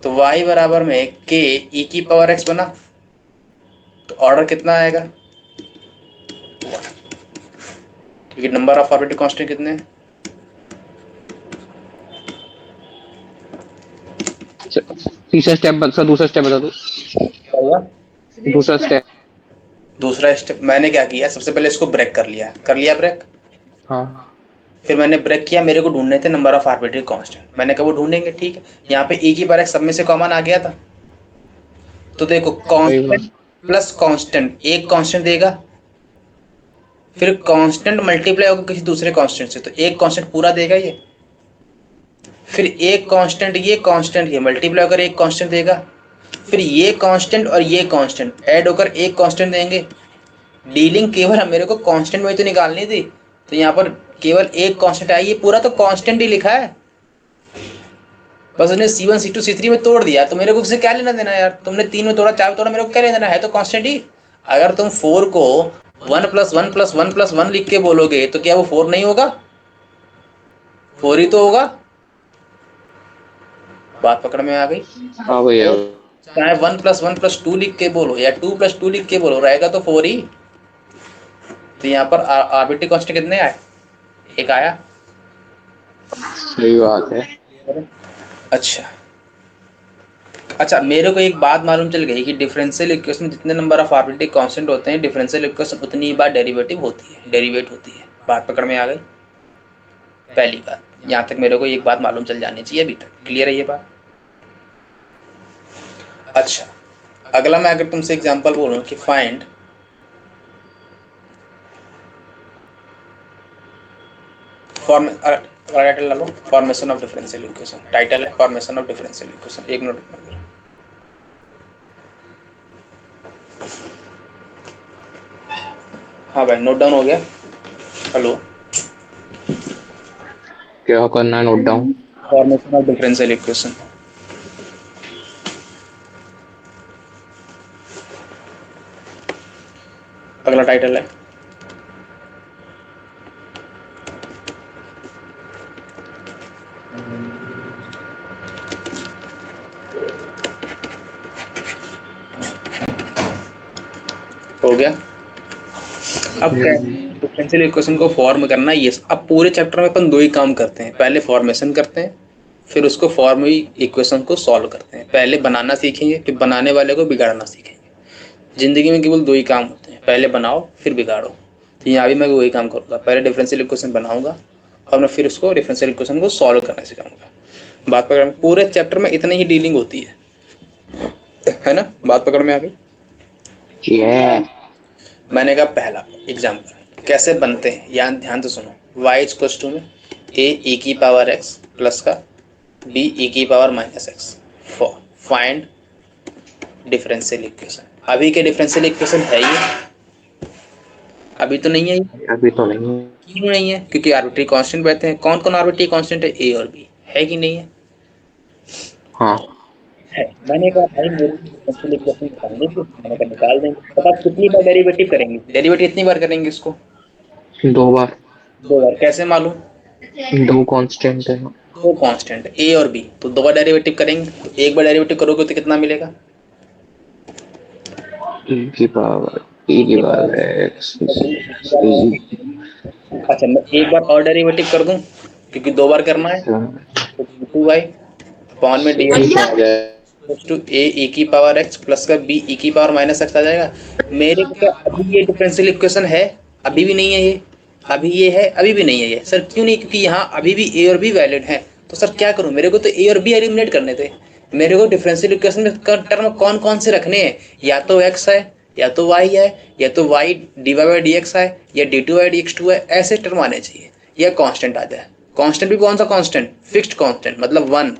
तो y बराबर में k e की पावर x बना, तो ऑर्डर कितना आएगा? क्योंकि नंबर ऑफ आर्बिट्ररी कांस्टेंट कितने हैं? तीसरा स्टेप बता, दूसरा स्टेप बता दो। क्या हुआ? दूसरा स्टेप। दूसरा स्टेप मैंने क्या किया, सबसे पहले इसको ब्रेक कर लिया ब्रेक। हाँ फिर मैंने ब्रेक किया, मेरे को ढूंढने थे नंबर ऑफ आर्बिट्ररी कांस्टेंट, मैंने कहा वो ढूंढेंगे, ठीक है। यहाँ पे e की पावर x सब में से कॉमन आ गया था, तो देखो सही बात। कांस्टेंट प्लस कांस्टेंट एक कांस्टेंट देगा, फिर कांस्टेंट मल्टीप्लाई होगा किसी दूसरे कांस्टेंट से, तो एक कांस्टेंट पूरा देगा ये, फिर एक कांस्टेंट ये मल्टीप्लाई होकर एक कांस्टेंट देगा, फिर ये कांस्टेंट और ये कांस्टेंट ऐड होकर एक कांस्टेंट देंगे। डीलिंग केवल मेरे को कांस्टेंट में तो निकालनी थी, तो यहाँ पर केवल एक कांस्टेंट आई, ये पूरा तो कांस्टेंट ही लिखा है, बस उसने C1 C2 C3 में तोड़ दिया। तो मेरे को उससे क्या लेना देना यार, तुमने 3 में तोड़ा, 4 में तोड़ा, मेरे को क्या लेना देना है? तो कांस्टेंट ही। अगर तुम 4 को 1 प्लस 1 प्लस 1 प्लस 1 लिख के बोलोगे तो क्या वो 4 नहीं होगा? 4 ही तो होगा। बात पकड़ में आ गई? हाँ भैया। चाहे 1 प्लस 1 प्लस 2 लिख के बोलो या 2 प्लस 2 लिख के बोलो, रहेगा तो 4 ही। तो यहाँ पर आर्बिट्ररी कांस्टेंट कितने आए? एक आया। सही बात है। अच्छा अच्छा, मेरे को एक बात मालूम चल गई कि डिफरेंशियल इक्वेशन में जितने नंबर ऑफ आर्बिट्ररी कांस्टेंट होते हैं, डिफरेंशियल इक्वेशन उतनी ही बार डेरिवेटिव होती है, डेरिवेट होती है। बात पकड़ में आ गई? पहली बात, यहाँ तक मेरे को एक बात मालूम चल जानी चाहिए, अभी तक क्लियर है ये बात? अच्छा, अगला मैं अगर तुमसे एग्जांपल बोलूं कि फाइंड टाइटल ला लो, formation of differential equation. Title है फॉर्मेशन ऑफ डिफरेंशियल इक्वेशन, एक मिनट। हाँ भाई, नोट डाउन हो गया? हेलो, क्या करना है note down? Formation of differential equation. अगला टाइटल है हो गया। अब डिफरेंशियल इक्वेशन को फॉर्म करना ये, अब पूरे चैप्टर में अपन दो ही काम करते हैं, पहले फॉर्मेशन करते हैं, फिर उसको फॉर्म इक्वेशन को सॉल्व करते हैं। पहले बनाना सीखेंगे, फिर बनाने वाले को बिगाड़ना सीखेंगे। जिंदगी में केवल दो ही काम होते हैं, पहले बनाओ फिर बिगाड़ो। तो यहाँ भी मैं वही काम करूँगा, पहले डिफरेंशियल इक्वेशन बनाऊंगा और मैं फिर उसको डिफरेंशियल इक्वेशन को सॉल्व करना सिखाऊंगा। बात पकड़ में, पूरे चैप्टर में इतनी ही डीलिंग होती है ना? बात पकड़ में आ गई? मैंने कहा पहला एग्जाम्पल कैसे बनते हैं, यहाँ ध्यान से सुनो। y इक्वल टू में ए की पावर x प्लस का b की power minus x for find differential equation. अभी के डिफरेंशियल इक्वेशन है ये? अभी तो नहीं है ये। अभी तो नहीं है। क्यों नहीं है? क्योंकि आर्बिट्री कांस्टेंट बैठते हैं। कौन कौन आर्बिट्री कांस्टेंट है? a और b है कि नहीं है? हाँ है। मैंने कहा भाई मेरे डिफरेंशियल इक्वेशन निकालने की, मैंने कहा निकाल देंगे। पता कितनी बार डेरिवेटिव करेंगे? डेरिवेटिव कितनी बार करेंगे इसको? 2 बार। 2 बार। कैसे मालूम? 2 कांस्टेंट है। दो कांस्टेंट ए और बी, तो 2 बार डेरिवेटिव करेंगे। तो 1 बार डेरिवेटिव करोगे तो कितना मिलेगा? e की पावर x। अच्छा मैं 1 बार और डेरिवेटिव कर दूं क्योंकि 2 बार करना है, तो 2y अपॉन में dx टू ए की पावर x प्लस का b की पावर माइनस x आ जाएगा। मेरे को क्या अभी ये डिफरेंशियल इक्वेशन है? अभी भी नहीं है ये। अभी ये है, अभी भी नहीं है ये। सर क्यों नहीं? क्योंकि यहाँ अभी भी a और b वैलिड है। तो सर क्या करूं? मेरे को तो a और b एलिमिनेट करने थे। मेरे को डिफरेंशियल इक्वेशन में टर्म कौन कौन से रखने हैं? या तो x है, या तो y है, या तो y dy बाई dx है, या d2 बाई dx2 है। ऐसे टर्म आने चाहिए, या कांस्टेंट आ जाए। कांस्टेंट भी कौन सा कांस्टेंट? फिक्स्ड कांस्टेंट, मतलब 1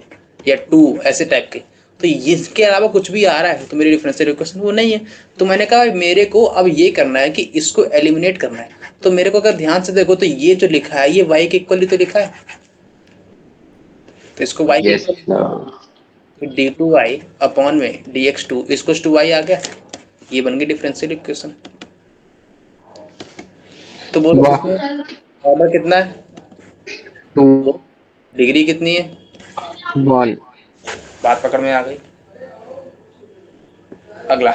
या 2 ऐसे टाइप के। तो इसके अलावा कुछ भी आ रहा है तो मेरी डिफरेंशियल इक्वेशन वो नहीं है। तो मैंने कहा मेरे को अब ये करना है कि इसको एलिमिनेट करना है। तो मेरे को अगर ध्यान से देखो तो ये जो लिखा है ये y के इक्वल ही तो लिखा है। तो इसको y के इक्वल d2y अपॉन में dx2 इसको टू y आ गया। ये बन गई डिफरेंशियल इक्वेशन। तो बोलो ऑर्डर कितना है? 2 डिग्री कितनी है? 1। बात पकड़ में आ गई। अगला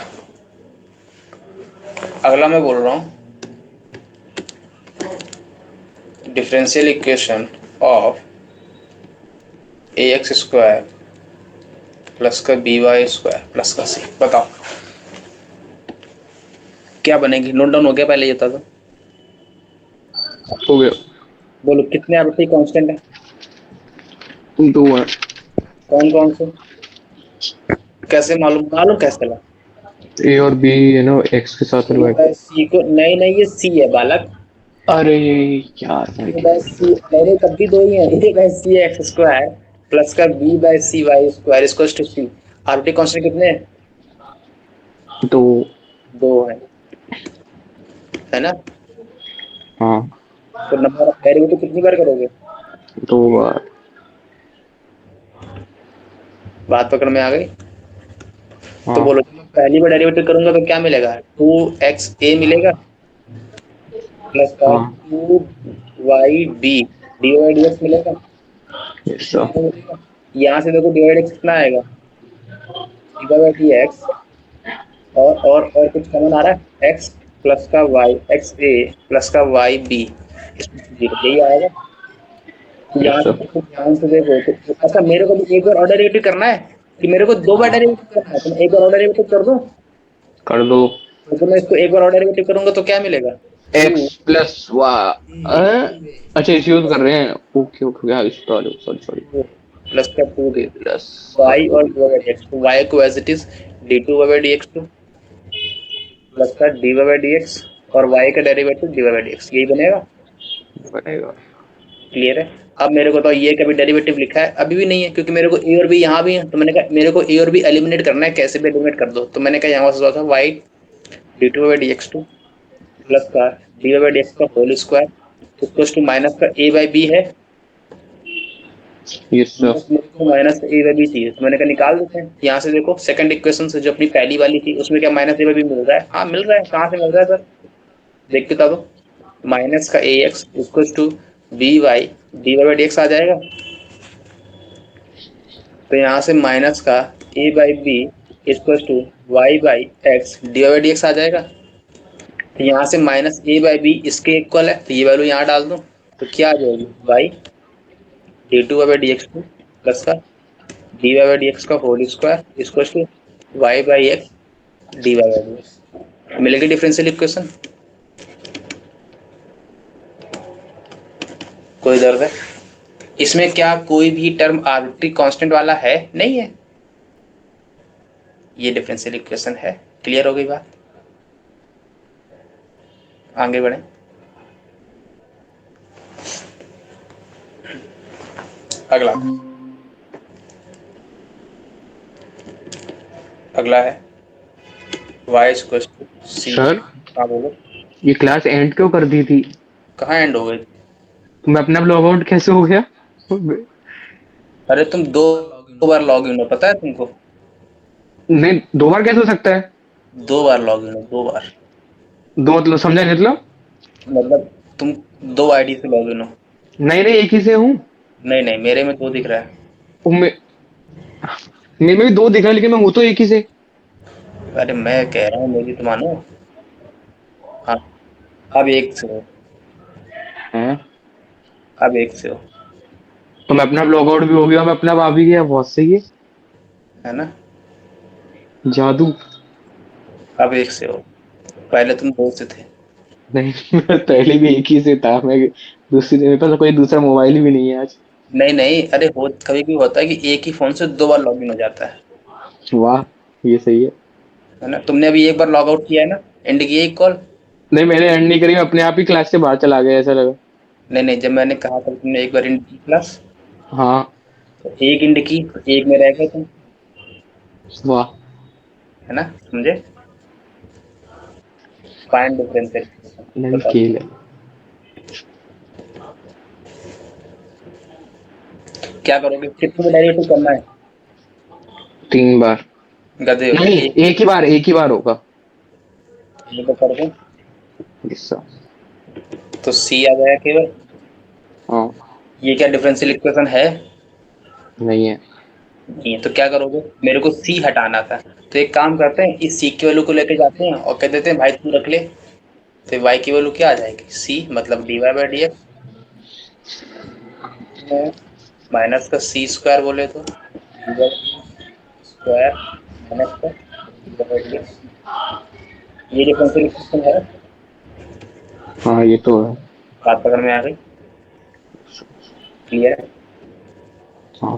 अगला मैं बोल रहा हूं differential equation of ax square plus का by स्क्वायर प्लस का c। बताओ क्या बनेगी? नोट डाउन हो गया? पहले ये बता दो। हो गया। बोलो कितने आर्बिट्री कांस्टेंट है? 2 है। कौन कौन से? कैसे मालूम? मालूम कैसे चला? a और b है ना x के साथ में। सी को नहीं नहीं, ये सी है बालक। अरे यार मेरे तब भी दो ही है। a by c x square plus का b by c y square इसको टू सी। आर्बिट्री कांस्टेंट कितने हैं? 2। 2 है ना? हाँ तो नंबर डेरिवेटिव कितनी बार करोगे? 2 बार। बात पकड़ में आ गई? हाँ तो बोलो पहली बार डेरिवेटिव करूंगा तो क्या मिलेगा? 2xa मिलेगा प्लस का हाँ 2yb dy बाई dx मिलेगा। यहाँ से देखो dy बाई dx कितना आएगा? dy बाई dx और कुछ कॉमन आ रहा है? x प्लस का y xa प्लस का yb यही आएगा। यहाँ से ध्यान से देखो तो अच्छा मेरे को भी 1 बार और डेरिवेटिव करना है कि मेरे को 2 बार डेरिवेटिव करना है? तो मैं 1 बार और डेरिवेटिव कर दूं? कर दो। तो मैं इसको 1 बार और डेरिवेटिव करूंगा तो क्या मिलेगा? x प्लस y। अच्छा इसे यूज कर रहे हैं। ओके ओके हाँ सॉरी सॉरी सॉरी। प्लस का 2b प्लस y और dy बाई dx। तो y को as it is d2 by dx2 plus का dy बाई dx और y का डेरिवेटिव dy बाई dx। यही बनेगा। बनेगा। क्लियर है? अब मेरे को तो ये कभी डेरिवेटिव लिखा है? अभी भी नहीं है क्योंकि मेरे को a और b यहाँ भी है। तो मैंने कहा मेरे को a और b एलिमिनेट करना है। कैसे भी एलिमिनेट कर दो। तो मैंने कहा यहाँ से सोचा y d2 by dx2 plus का dy बाई dx का whole square equal to minus का a बाई b है। Yes sir. Minus a by b चाहिए। तो मैंने कहा निकाल देते हैं। यहाँ से देखो सेकंड इक्वेशन से जो अपनी पहली वाली थी उसमें क्या माइनस a बाई b मिल रहा है? हाँ मिल रहा है। कहाँ से मिल रहा है सर? देख के बता दो। माइनस का ax equal to by dy by dx आ जाएगा। तो यहाँ से माइनस का a by b equal to y by x dy by dx आ जाएगा। तो यहाँ से माइनस ए बाई बी इसके इक्वल है, तो ये वैल्यू यहाँ डाल दूं तो क्या आ जाएगी, y d two by d x two plus का d y by d x का होल स्क्वायर इसको two y by x d y by d x. मिलेगी डिफरेंशियल इक्वेशन। कोई दर्द है इसमें? क्या कोई भी टर्म आर्बिट्री कांस्टेंट वाला है? नहीं है। ये डिफरेंशियल इक्वेशन है। क्लियर हो गई बात? आगे बढ़े। अगला अगला है y equal to c. Sir हाँ बोलो। ये क्लास एंड क्यों कर दी थी? कहाँ एंड हो गई? तो मैं अपने आप लॉग आउट कैसे हो गया? अरे तुम दो बार लॉग इन हो, पता है तुमको? नहीं, 2 बार कैसे हो सकता है? 2 बार लॉग इन हो, 2 बार। दो मतलब समझा नहीं, मतलब तुम 2 आईडी से लॉग इन हो। नहीं नहीं, एक ही से हूँ। नहीं नहीं, मेरे में 2 दिख रहा है। मेरे में भी 2 दिख रहा है, लेकिन मैं हूँ तो एक ही से। अरे मैं कह रहा हूँ मेरी तो मानो। हाँ अब एक से हो, हैं? अब एक से हो, तो मैं अपना लॉग आउट भी हो गया, मैं अपना आप आ भी गया, बहुत सही है। है ना? जादू। अब एक से हो, पहले तुम 2 से थे। नहीं मैं पहले भी एक ही से था। मैं दूसरी, मेरे पास कोई दूसरा मोबाइल भी नहीं है आज। नहीं नहीं, अरे हो कभी भी होता है कि एक ही फोन से 2 बार लॉग इन हो जाता है। वाह, ये सही है। है ना? तुमने अभी एक बार लॉग आउट किया है ना, एंड किया एक कॉल। नहीं, मैंने एंड नहीं करी, मैं अपने आप ही क्लास से बाहर चला गया, ऐसा लगा। नहीं नहीं, जब मैंने कहा था तुमने एक बार इंड की प्लस, हाँ। तो एक इंड की तो एक में रह गए तुम। वाह। है ना? समझे? Find differential. नई बताओ खेल है। क्या करोगे, कितने डेरिवेटिव करना है? 3 बार। गधे हो नहीं, एक। एक ही बार होगा। ये तो कर दूं हिस्सा। तो सी आ जाएगा केवल। हाँ। ये क्या डिफरेंशियल इक्वेशन है? नहीं है। नहीं है तो क्या करोगे? मेरे को सी हटाना था, तो एक काम करते हैं, इस सी की वैल्यू को लेके जाते हैं और कह देते हैं भाई तू रख ले। तो वाई की वैल्यू क्या आ जाएगी? सी मतलब d y by d x minus का सी स्क्वायर बोले तो डी वाई स्क्वायर माइनस का d y by d x. ये डिफरेंशियल इक्वेशन है। हाँ, ये तो है। बात पकड़ में आ गई? क्लियर है? हाँ।